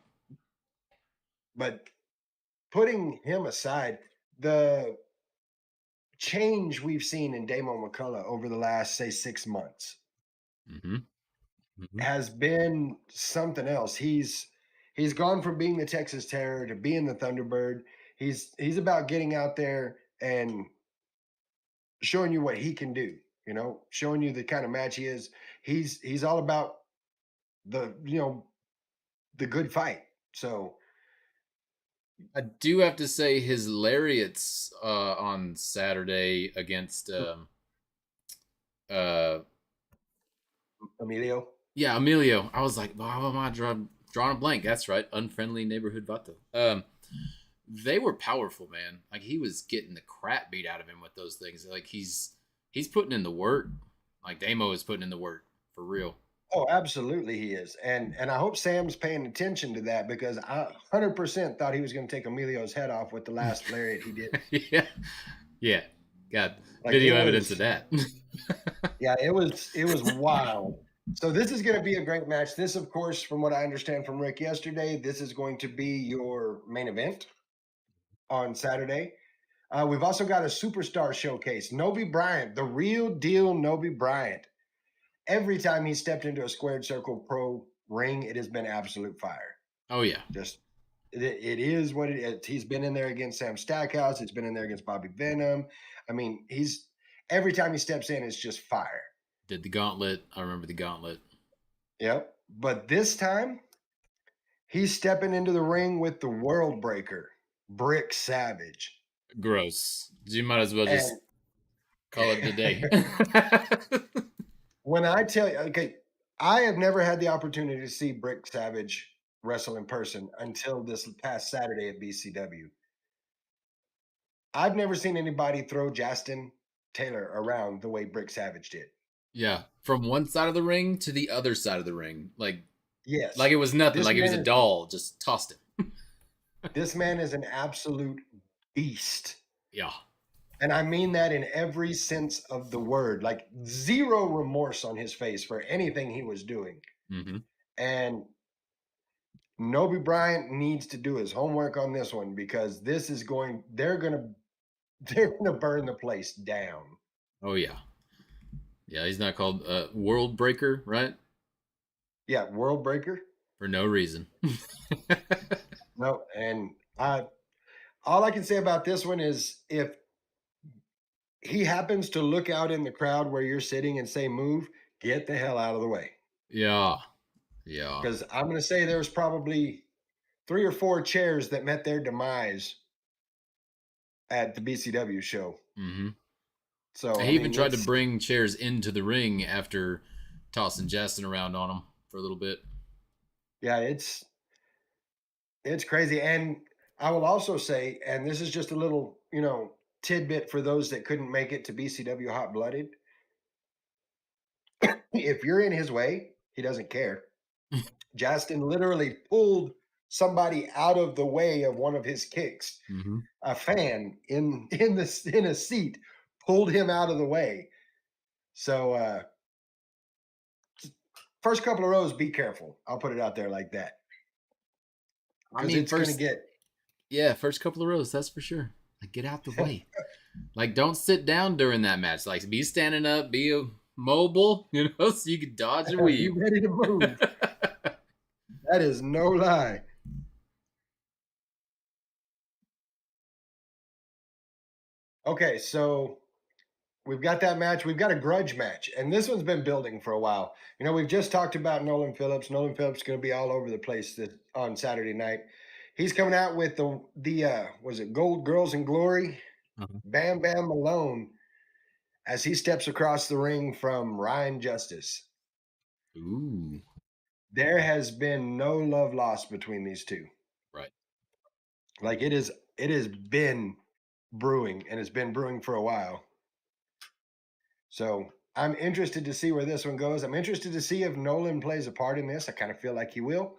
S2: But putting him aside, the change we've seen in Damo McCullough over the last, say, 6 months has been something else. He's gone from being the Texas Terror to being the Thunderbird. He's about getting out there and showing you what he can do, you know, showing you the kind of match he is. He's all about the good fight. So
S7: I do have to say his lariats on Saturday against
S2: Emilio.
S7: Yeah, Emilio. I was like, why am I drawing a blank? That's right, Unfriendly Neighborhood Vato. They were powerful, man. Like he was getting the crap beat out of him with those things. Like he's putting in the work. Like Damo is putting in the work for real.
S2: Oh, absolutely, he is, and I hope Sam's paying attention to that because I 100% thought he was going to take Emilio's head off with the last lariat he did.
S7: yeah, got video evidence of that.
S2: Yeah, it was wild. So this is going to be a great match. This, of course, from what I understand from Rick yesterday, this is going to be your main event on Saturday. We've also got a superstar showcase. Nobi Bryant, the real deal Nobi Bryant. Every time he stepped into a Squared Circle Pro ring, it has been absolute fire.
S7: Oh, yeah.
S2: Just it is what it is. He's been in there against Sam Stackhouse. He's been in there against Bobby Venom. I mean, every time he steps in, it's just fire.
S7: Did the gauntlet. I remember the gauntlet.
S2: Yep. But this time, he's stepping into the ring with the World Breaker, Brick Savage.
S7: Gross. You might as well just call it the day.
S2: When I tell you, okay, I have never had the opportunity to see Brick Savage wrestle in person until this past Saturday at BCW. I've never seen anybody throw Justin Taylor around the way Brick Savage did.
S7: Yeah, from one side of the ring to the other side of the ring, like
S2: yes,
S7: like it was nothing, like he was a doll, just tossed him.
S2: This man is an absolute beast.
S7: Yeah,
S2: and I mean that in every sense of the word. Like zero remorse on his face for anything he was doing. And Nobi Bryant needs to do his homework on this one because this is they're gonna burn the place down.
S7: Oh yeah. Yeah, he's not called World Breaker, right?
S2: Yeah, World Breaker.
S7: For no reason.
S2: No, and all I can say about this one is if he happens to look out in the crowd where you're sitting and say move, get the hell out of the way.
S7: Yeah. Yeah.
S2: Because I'm going to say there was probably 3 or 4 chairs that met their demise at the BCW show. So
S7: he even tried to bring chairs into the ring after tossing Justin around on him for a little bit.
S2: Yeah, it's It's crazy. And I will also say, and this is just a little, tidbit for those that couldn't make it to BCW Hot Blooded. If you're in his way, he doesn't care. Justin literally pulled somebody out of the way of one of his kicks.
S7: Mm-hmm.
S2: A fan in a seat pulled him out of the way. So first couple of rows, be careful. I'll put it out there like that.
S7: I mean,
S2: it's going to get.
S7: Yeah, first couple of rows, that's for sure. Like, get out the way. Like, don't sit down during that match. Like, be standing up, be mobile, so you can dodge and weave.
S2: Be ready to move. That is no lie. Okay, so we've got that match. We've got a grudge match, and this one's been building for a while. We've just talked about Nolan Phillips. Nolan Phillips is going to be all over the place on Saturday night. He's coming out with the was it Gold Girls and Glory?
S7: Uh-huh.
S2: Bam Bam Malone, as he steps across the ring from Ryan Justice.
S7: Ooh.
S2: There has been no love lost between these two.
S7: Right.
S2: Like it has been brewing, and it's been brewing for a while. So I'm interested to see where this one goes. I'm interested to see if Nolan plays a part in this. I kind of feel like he will.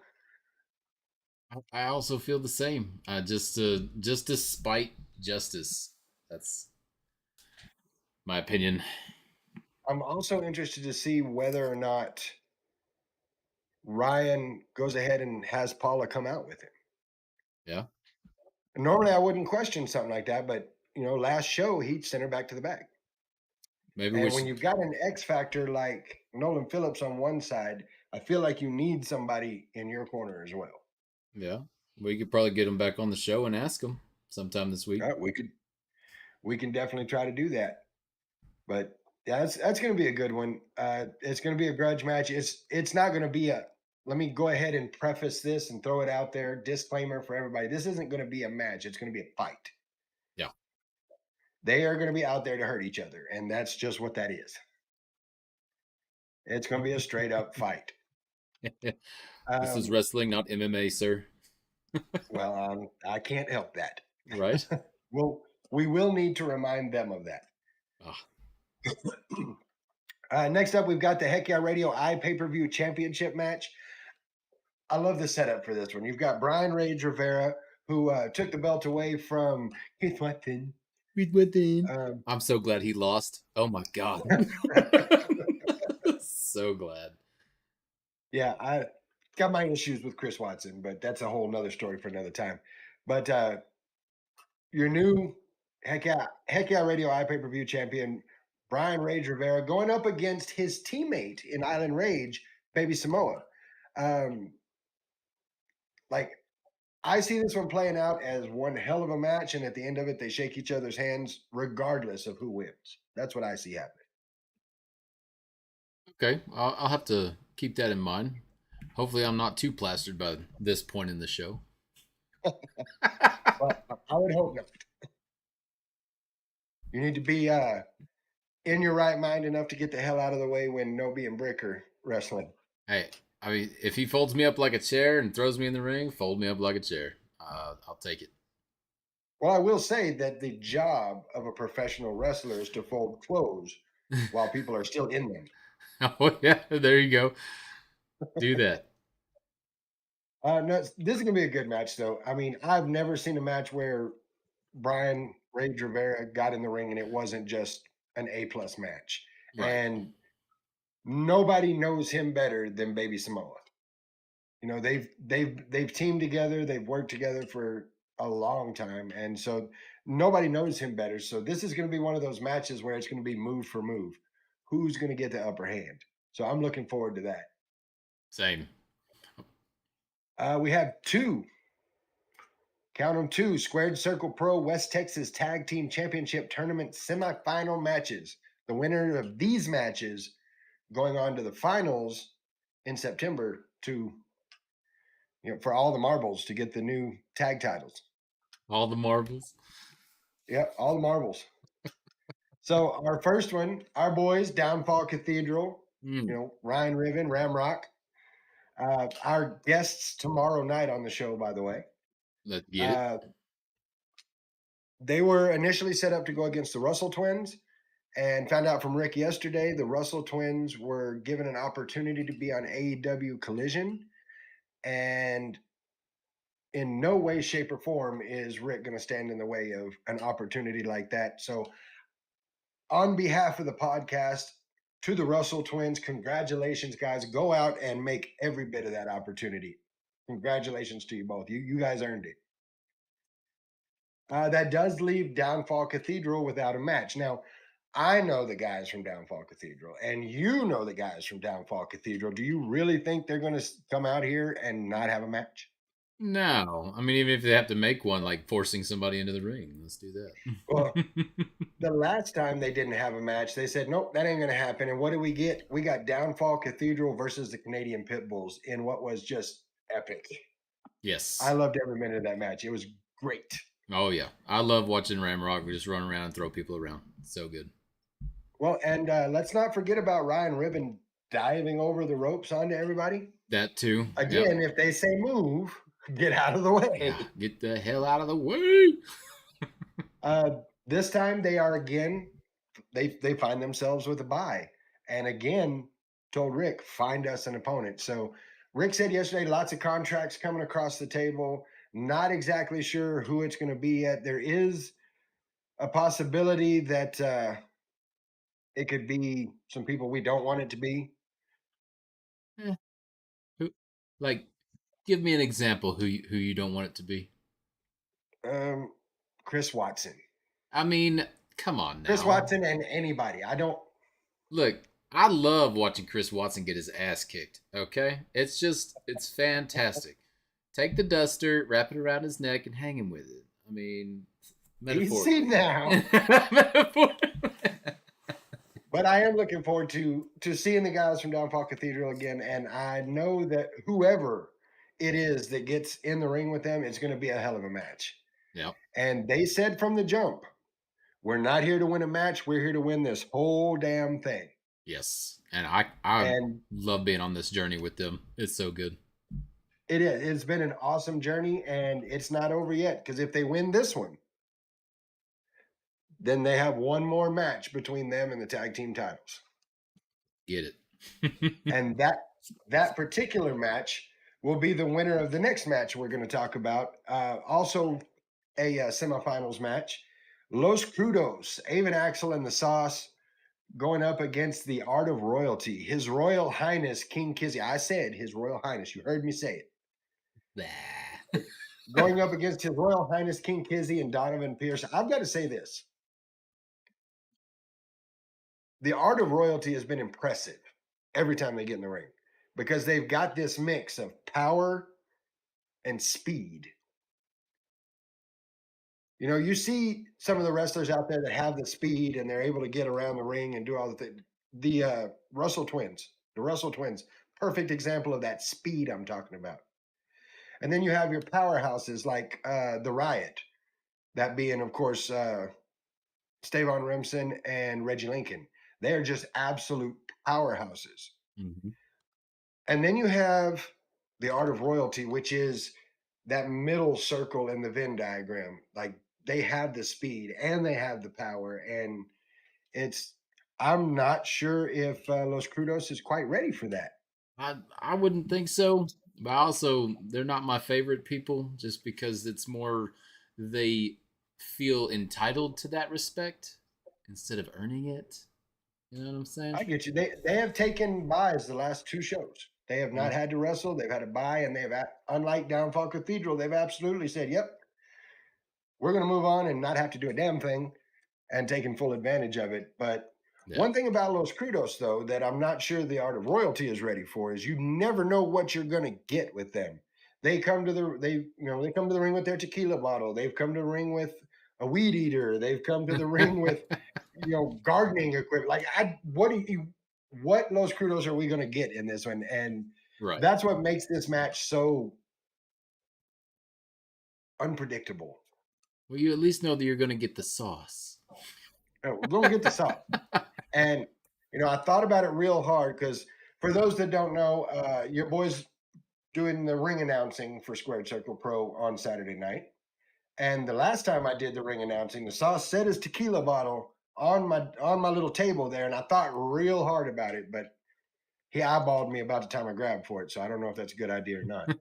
S7: I also feel the same. Just to spite Justice. That's my opinion.
S2: I'm also interested to see whether or not Ryan goes ahead and has Paula come out with him.
S7: Yeah.
S2: Normally I wouldn't question something like that, but last show he sent her back to the back.
S7: Maybe
S2: when you've got an X factor like Nolan Phillips on one side, I feel like you need somebody in your corner as well.
S7: Yeah, we could probably get him back on the show and ask him sometime this week.
S2: We can definitely try to do that. But yeah, that's going to be a good one. It's going to be a grudge match. It's not going to be a. Let me go ahead and preface this and throw it out there. Disclaimer for everybody: this isn't going to be a match. It's going to be a fight.
S7: Yeah,
S2: they are going to be out there to hurt each other, and that's just what that is. It's going to be a straight up fight.
S7: This is wrestling, not MMA, sir.
S2: Well, I can't help that.
S7: Right.
S2: Well, we will need to remind them of that. Next up, we've got the Heck Yeah Radio iPay-per-view championship match. I love the setup for this one. You've got Brian Rage Rivera, who took the belt away from Keith Watson.
S7: I'm so glad he lost. Oh my God. So glad.
S2: Yeah, I got my issues with Chris Watson, but that's a whole nother story for another time. But your new Heck Yeah Radio iPay-per-view champion, Brian Rage Rivera, going up against his teammate in Island Rage, Baby Samoa. I see this one playing out as one hell of a match, and at the end of it, they shake each other's hands regardless of who wins. That's what I see happening.
S7: Okay, I'll have to keep that in mind. Hopefully, I'm not too plastered by this point in the show.
S2: But I would hope not. You need to be in your right mind enough to get the hell out of the way when Nobi and Brick are wrestling.
S7: Hey, I mean, if he folds me up like a chair and throws me in the ring, fold me up like a chair. I'll take it.
S2: Well, I will say that the job of a professional wrestler is to fold clothes while people are still in them.
S7: Oh, yeah, there you go. Do that.
S2: No, this is going to be a good match, though. I mean, I've never seen a match where Brian Rage Rivera got in the ring and it wasn't just an A+ match. Right. And nobody knows him better than Baby Samoa. They've teamed together, they've worked together for a long time, and so nobody knows him better. So this is going to be one of those matches where it's going to be move for move. Who's going to get the upper hand? So I'm looking forward to that.
S7: Same.
S2: We have count them two, Squared Circle Pro West Texas Tag Team Championship Tournament semifinal matches. The winner of these matches going on to the finals in September to, for all the marbles to get the new tag titles.
S7: All the marbles?
S2: Yep, all the marbles. So our first one, our boys, Downfall Cathedral, Ryan Riven, Ramrock. Our guests tomorrow night on the show, by the way.
S7: Let's get it.
S2: They were initially set up to go against the Russell twins, and found out from Rick yesterday the Russell twins were given an opportunity to be on AEW Collision, and in no way, shape, or form is Rick going to stand in the way of an opportunity like that. So, on behalf of the podcast, to the Russell twins, congratulations, guys. Go out and make every bit of that opportunity. Congratulations to you both. You guys earned it. That does leave Downfall Cathedral without a match. Now, I know the guys from Downfall Cathedral, and you know the guys from Downfall Cathedral. Do you really think they're going to come out here and not have a match?
S7: No, I mean, even if they have to make one, like forcing somebody into the ring, let's do that.
S2: Well, the last time they didn't have a match, they said, nope, that ain't going to happen. And what do we get? We got Downfall Cathedral versus the Canadian Pitbulls in what was just epic.
S7: Yes.
S2: I loved every minute of that match. It was great.
S7: Oh, yeah. I love watching Ramrock just run around and throw people around. So good.
S2: Well, and let's not forget about Ryan Ribbon diving over the ropes onto everybody.
S7: That too.
S2: Again, if they say move, get out of the way.
S7: Yeah, get the hell out of the way.
S2: This time they are again, they find themselves with a bye. And again, told Rick, find us an opponent. So Rick said yesterday, lots of contracts coming across the table. Not exactly sure who it's going to be yet. There is a possibility that it could be some people we don't want it to be.
S7: Who, like, give me an example who you don't want it to be.
S2: Chris Watson.
S7: I mean, come on now.
S2: Chris Watson and anybody. I don't.
S7: Look, I love watching Chris Watson get his ass kicked, okay? It's fantastic. Take the duster, wrap it around his neck, and hang him with it. I mean, metaphorically.
S2: Easy now. But I am looking forward to seeing the guys from Downfall Cathedral again, and I know that whoever it is that gets in the ring with them, it's going to be a hell of a match.
S7: Yep.
S2: And they said from the jump, we're not here to win a match. We're here to win this whole damn thing.
S7: Yes. And I love being on this journey with them. It's so good.
S2: It is. It's been an awesome journey, and it's not over yet, because if they win this one, then they have one more match between them and the tag team titles.
S7: Get it.
S2: And that particular match will be the winner of the next match we're going to talk about. Also a semifinals match. Los Crudos, Avon Axel and the Sauce going up against the Art of Royalty. His Royal Highness King Kizzy. I said His Royal Highness. You heard me say it. Going up against His Royal Highness King Kizzy and Donovan Pierce. I've got to say this. The Art of Royalty has been impressive every time they get in the ring, because they've got this mix of power and speed. You know, you see some of the wrestlers out there that have the speed and they're able to get around the ring and do all the things. The Russell twins, perfect example of that speed I'm talking about. And then you have your powerhouses like the Riot, that being, of course, Stavon Remsen and Reggie Lincoln. They are just absolute powerhouses.
S7: Mm-hmm.
S2: And then you have the Art of Royalty, which is that middle circle in the Venn diagram. Like, they have the speed and they have the power. And I'm not sure if Los Crudos is quite ready for that.
S7: I wouldn't think so. But also, they're not my favorite people, just because it's more they feel entitled to that respect instead of earning it. You know what I'm saying?
S2: I get you. They have taken buys the last two shows. They have not had to wrestle. They've had a buy, and they've, unlike Downfall Cathedral, they've absolutely said, yep, we're going to move on and not have to do a damn thing, and taking full advantage of it. But one thing about Los Crudos, though, that I'm not sure the Art of Royalty is ready for is you never know what you're going to get with them. They come to the ring with their tequila bottle. They've come to the ring with a weed eater. They've come to the ring with gardening equipment. Like, what Los Crudos are we going to get in this one? And that's what makes this match so unpredictable.
S7: Well, you at least know that you're going to get the sauce.
S2: We're going to get the sauce. And, I thought about it real hard, because for those that don't know, your boys doing the ring announcing for Squared Circle Pro on Saturday night. And the last time I did the ring announcing, the sauce set his tequila bottle on my little table there, and I thought real hard about it, but he eyeballed me about the time I grabbed for it, so I don't know if that's a good idea or not.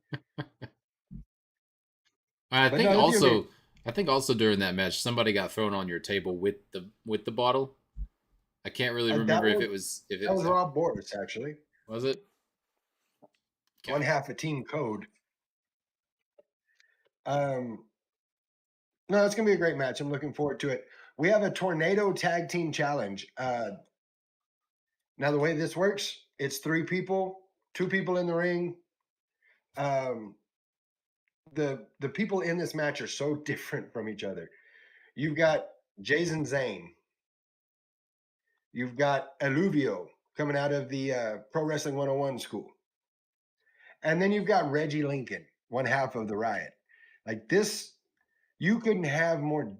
S7: I
S2: But
S7: think
S2: no, it's gonna
S7: also, I think also during that match, somebody got thrown on your table with the bottle. I can't really remember if it was
S2: Rob Boris, actually.
S7: Was it? Okay.
S2: One half a team code. No, it's gonna be a great match. I'm looking forward to it. We have a tornado tag team challenge. Now the way this works, it's 3 people, 2 people in the ring. The people in this match are so different from each other. You've got Jason Zane. You've got Aluvio coming out of the Pro Wrestling 101 school. And then you've got Reggie Lincoln, one half of the Riot. Like this, you couldn't have more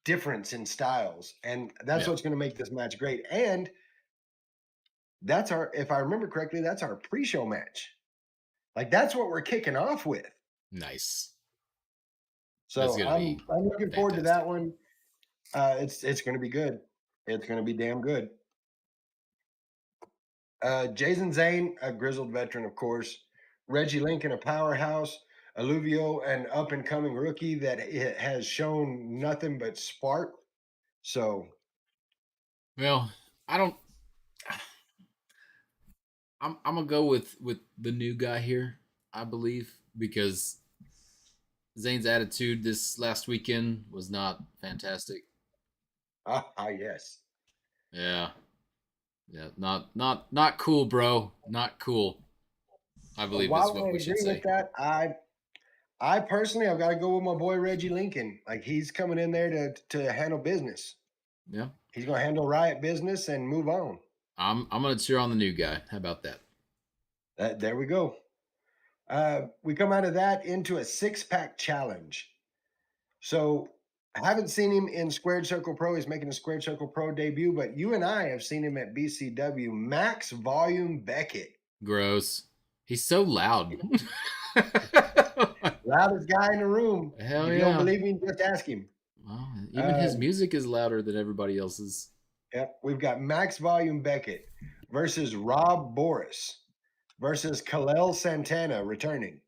S2: difference in styles. And that's what's going to make this match great. And that's if I remember correctly, that's our pre-show match. Like that's what we're kicking off with.
S7: Nice.
S2: So I'm looking forward to that one. It's going to be good. It's going to be damn good. Jason Zane, a grizzled veteran, of course. Reggie Lincoln, a powerhouse. Aluvio, an up-and-coming rookie that has shown nothing but spark. So,
S7: well, I'm gonna go with the new guy here, I believe, because Zane's attitude this last weekend was not fantastic.
S2: Yes.
S7: Yeah, not cool, bro. Not cool. I believe that's what we should say.
S2: With that, I personally, I've got to go with my boy Reggie Lincoln. Like he's coming in there to handle business.
S7: Yeah,
S2: he's gonna handle Riot business and move on.
S7: I'm gonna cheer on the new guy. How about that?
S2: There we go. We come out of that into a 6-pack challenge. So I haven't seen him in Squared Circle Pro. He's making a Squared Circle Pro debut, but you and I have seen him at BCW. Max Volume Beckett.
S7: Gross. He's so loud.
S2: Loudest guy in the room.
S7: Hell
S2: if you don't believe me, just ask him.
S7: Well, even his music is louder than everybody else's.
S2: Yep. We've got Max Volume Beckett versus Rob Boris versus Kalel Santana returning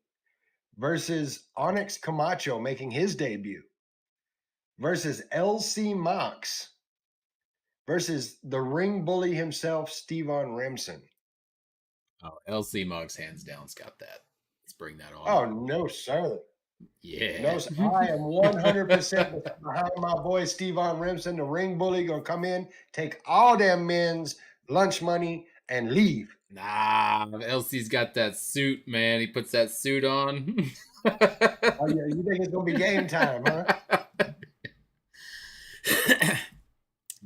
S2: versus Onyx Camacho making his debut versus LC Mox versus the ring bully himself, Stevan Remsen.
S7: Oh, LC Mox hands down's got that. Let's bring that on.
S2: Oh, no, sir.
S7: Yeah.
S2: No, sir. I am 100% behind my boy Stevan Remsen. The ring bully going to come in, take all them men's lunch money, and leave.
S7: Nah, LC's got that suit, man. He puts that suit on.
S2: Oh, yeah. You think it's going to be game time, huh?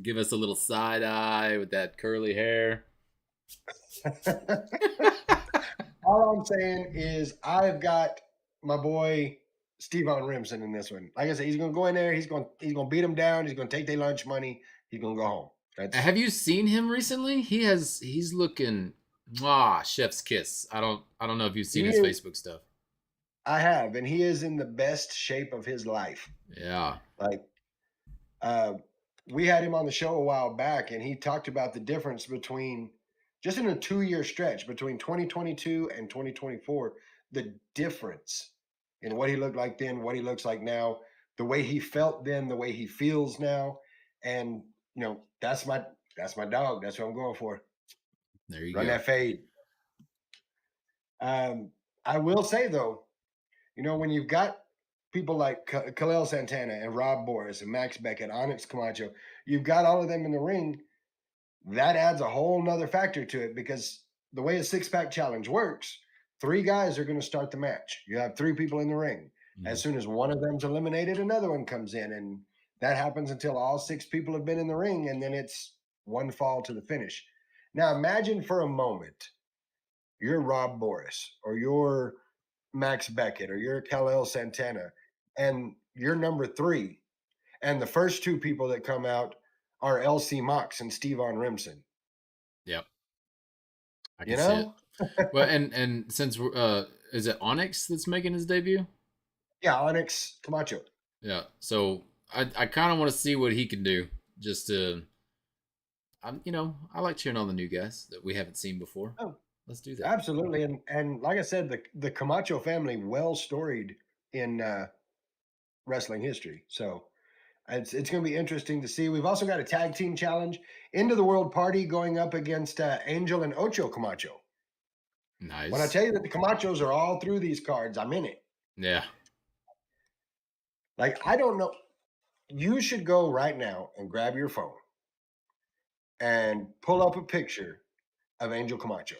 S7: Give us a little side eye with that curly hair.
S2: All I'm saying is I've got my boy Stevan Remsen in this one. Like I said, he's going to go in there. He's going to beat them down. He's going to take their lunch money. He's going to go home.
S7: Have you seen him recently? He's looking chef's kiss. I don't know if you've seen his Facebook stuff.
S2: I have, and he is in the best shape of his life.
S7: Yeah.
S2: Like we had him on the show a while back, and he talked about the difference between just in a 2-year stretch between 2022 and 2024, the difference in what he looked like then, what he looks like now, the way he felt then, the way he feels now. And, you know, that's my dog. That's what I'm going for.
S7: There you
S2: Run
S7: go.
S2: that fade. I will say, though, you know, when you've got people like Kalel Santana and Rob Boris and Max Beckett, Onyx Camacho, you've got all of them in the ring. That adds a whole nother factor to it because the way a 6-pack challenge works, 3 guys are going to start the match. You have 3 people in the ring. Mm-hmm. As soon as one of them's eliminated, another one comes in, and that happens until all 6 people have been in the ring, and then it's one fall to the finish. Now, imagine for a moment you're Rob Boris or you're Max Beckett or you're Kalel Santana, and you're number 3, and the first 2 people that come out are LC Mox and Stevan Remsen.
S7: Yep. I can see it. Well, and since is it Onyx that's making his debut?
S2: Yeah, Onyx Camacho.
S7: Yeah. So I kind of want to see what he can do. Just to, I like cheering on the new guys that we haven't seen before.
S2: Oh,
S7: let's do that.
S2: Absolutely, and like I said, the Camacho family well storied in wrestling history. So it's going to be interesting to see. We've also got a tag team challenge, Into the World Party going up against Angel and Ocho Camacho.
S7: Nice.
S2: When I tell you that the Camachos are all through these cards, I'm in it.
S7: Yeah.
S2: Like, I don't know. You should go right now and grab your phone and pull up a picture of Angel Camacho.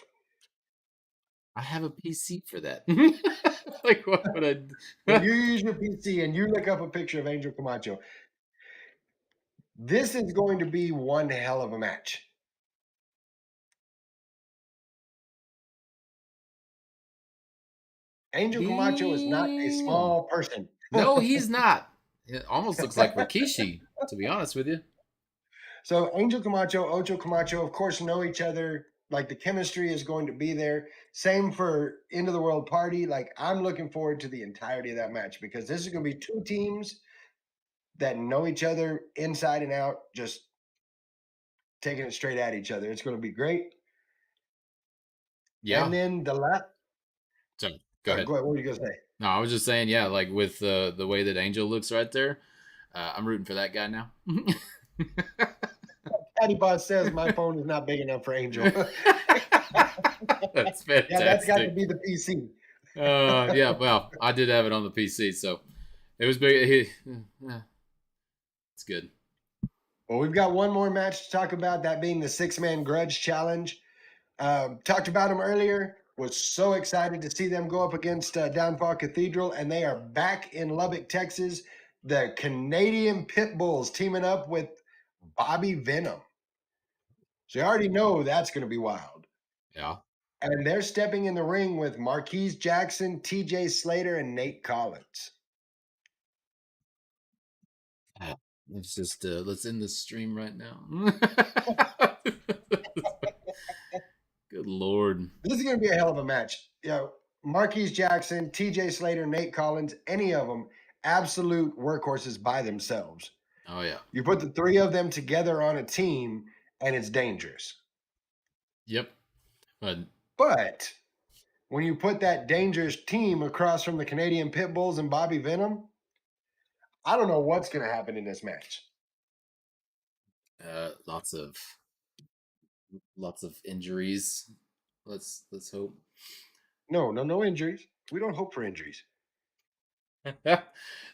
S7: I have a PC for that. Like, what would I do?
S2: When you use your PC and you look up a picture of Angel Camacho, this is going to be one hell of a match. Angel Camacho is not a small person.
S7: No, he's not. It almost looks like Rikishi, to be honest with you.
S2: So Angel Camacho, Ocho Camacho, of course, know each other. Like, the chemistry is going to be there. Same for Into the World Party. Like, I'm looking forward to the entirety of that match because this is going to be two teams that know each other inside and out, just taking it straight at each other. It's going to be great.
S7: Yeah.
S2: And then the last.
S7: So go ahead.
S2: Go ahead. What were you going to say?
S7: No, I was just saying, yeah, like with the way that Angel looks right there, I'm rooting for that guy now.
S2: Patty Boss says my phone is not big enough for Angel.
S7: That's fantastic.
S2: Yeah, that's got to be the PC.
S7: Yeah, well, I did have it on the PC, so it was big. It's good.
S2: Well, we've got one more match to talk about, that being the 6-man grudge challenge. Talked about them earlier. Was so excited to see them go up against Downfall Cathedral, and they are back in Lubbock, Texas. The Canadian Pit Bulls teaming up with Bobby Venom. So you already know that's going to be wild.
S7: Yeah.
S2: And they're stepping in the ring with Marquise Jackson, TJ Slater, and Nate Collins.
S7: Let's just let's end this stream right now. Good Lord.
S2: This is going to be a hell of a match. You know, Marquise Jackson, TJ Slater, Nate Collins, any of them, absolute workhorses by themselves.
S7: Oh, yeah.
S2: You put the three of them together on a team, and it's dangerous.
S7: Yep.
S2: But when you put that dangerous team across from the Canadian Pit Bulls and Bobby Venom, I don't know what's going to happen in this match.
S7: Lots of injuries. Let's hope.
S2: No injuries. We don't hope for injuries.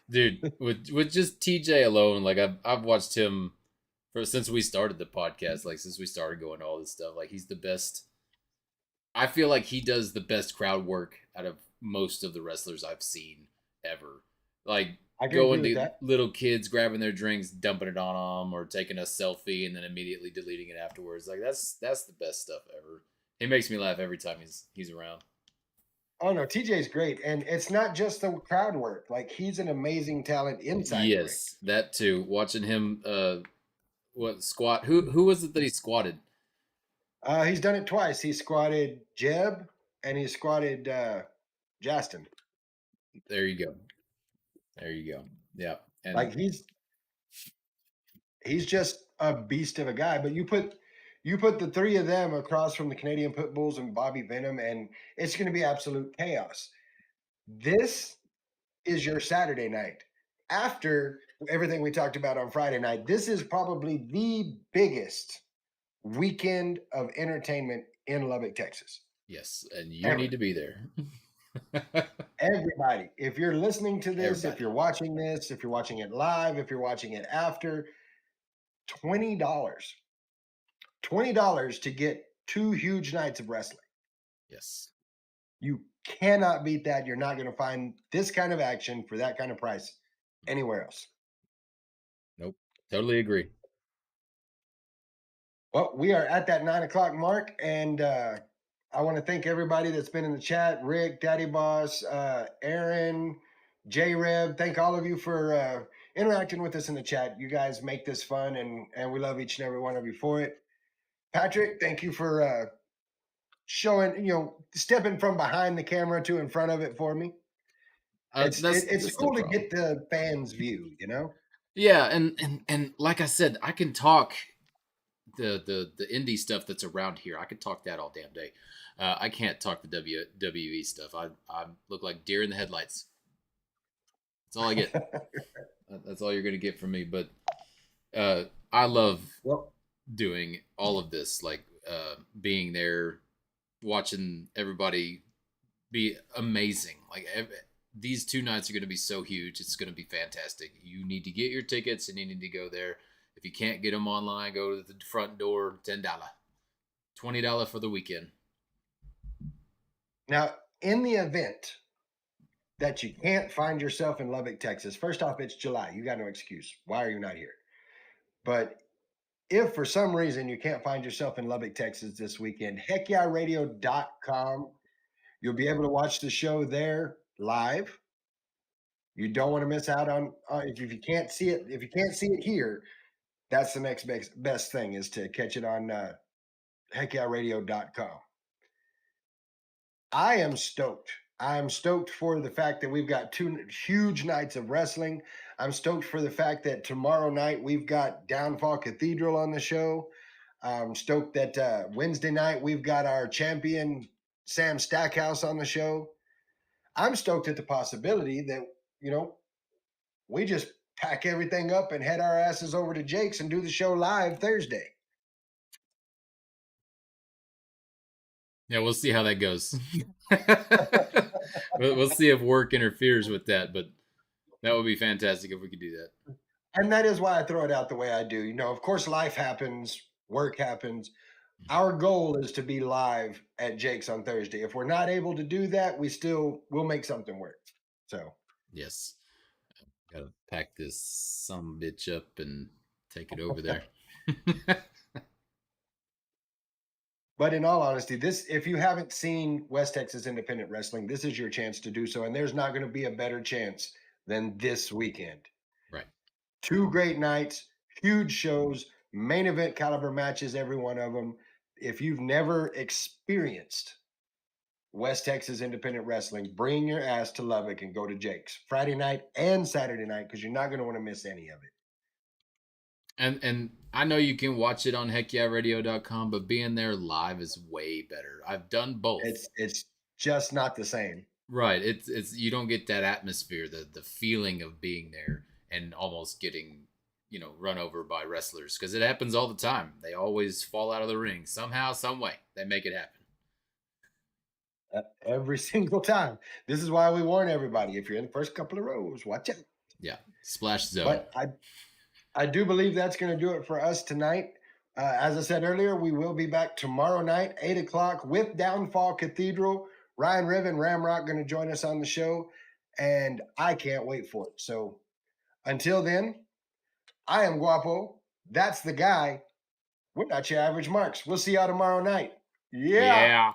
S7: Dude, with just TJ alone, like I've watched him since we started the podcast, like since we started going to all this stuff. Like, he's the best. I feel like he does the best crowd work out of most of the wrestlers I've seen ever. Like, going to little kids, grabbing their drinks, dumping it on them, or taking a selfie and then immediately deleting it afterwards. Like, that's the best stuff ever. He makes me laugh every time he's around.
S2: Oh no, TJ's great, and it's not just the crowd work. Like, he's an amazing talent inside.
S7: Yes, that too. Watching him, squat? Who was it that he squatted?
S2: He's done it twice. He squatted Jeb and he squatted Justin.
S7: There you go. Yeah, and
S2: like he's just a beast of a guy. But you put the three of them across from the Canadian Pit Bulls and Bobby Venom, and it's going to be absolute chaos. This is your Saturday night. After everything we talked about on Friday night, this is probably the biggest weekend of entertainment in Lubbock, Texas.
S7: Yes, and you need to be there.
S2: Everybody, if you're listening to this, if you're watching this, if you're watching it live, if you're watching it after, $20 to get 2 huge nights of wrestling.
S7: Yes.
S2: You cannot beat that. You're not going to find this kind of action for that kind of price anywhere else.
S7: Nope. Totally agree.
S2: Well, we are at that 9 o'clock mark, and I want to thank everybody that's been in the chat. Rick, Daddy Boss, Aaron, J-Reb. Thank all of you for interacting with us in the chat. You guys make this fun, and we love each and every one of you for it. Patrick, thank you for showing, stepping from behind the camera to in front of it for me. It's
S7: that's
S2: cool
S7: no
S2: to get the fans' view,
S7: Yeah, and like I said, I can talk the indie stuff that's around here. I could talk that all damn day. I can't talk the WWE stuff. I look like deer in the headlights. That's all I get. That's all you're gonna get from me. But I love doing all of this, like being there, watching everybody be amazing. Like these 2 nights are going to be so huge. It's going to be fantastic. You need to get your tickets and you need to go there. If you can't get them online, go to the front door. $10, $20 for the weekend.
S2: Now, in the event that you can't find yourself in Lubbock, Texas, first off, it's July. You got no excuse. Why are you not here? But if for some reason you can't find yourself in Lubbock, Texas this weekend, heckyeahradio.com. You'll be able to watch the show there live. You don't want to miss out on if you can't see it. If you can't see it here, that's the next best thing is to catch it on heckyeahradio.com. I am stoked. I'm stoked for the fact that we've got 2 huge nights of wrestling. I'm stoked for the fact that tomorrow night we've got Downfall Cathedral on the show. I'm stoked that Wednesday night we've got our champion Sam Stackhouse on the show. I'm stoked at the possibility that, we just pack everything up and head our asses over to Jake's and do the show live Thursday.
S7: Yeah, we'll see how that goes. We'll see if work interferes with that, but that would be fantastic if we could do that.
S2: And that is why I throw it out the way I do. Of course, life happens, work happens. Our goal is to be live at Jake's on Thursday. If we're not able to do that, we'll make something work. So
S7: yes, gotta pack this some bitch up and take it over there.
S2: But in all honesty, if you haven't seen West Texas Independent Wrestling, this is your chance to do so. And there's not going to be a better chance than this weekend.
S7: Right.
S2: 2 great nights, huge shows, main event caliber matches, every one of them. If you've never experienced West Texas Independent Wrestling, bring your ass to Lubbock and go to Jake's Friday night and Saturday night, because you're not going to want to miss any of it.
S7: And I know you can watch it on heckyeahradio.com, but being there live is way better. I've done both.
S2: It's just not the same.
S7: Right. It's you don't get that atmosphere, the feeling of being there and almost getting, run over by wrestlers, because it happens all the time. They always fall out of the ring somehow, some way. They make it happen.
S2: Every single time. This is why we warn everybody: if you're in the first couple of rows, watch out.
S7: Yeah, splash zone.
S2: But I do believe that's going to do it for us tonight. As I said earlier, we will be back tomorrow night, 8 o'clock, with Downfall Cathedral. Ryan Riven, Ramrock, going to join us on the show, and I can't wait for it. So until then, I am Guapo. That's the guy. We're not your average marks. We'll see y'all tomorrow night. Yeah.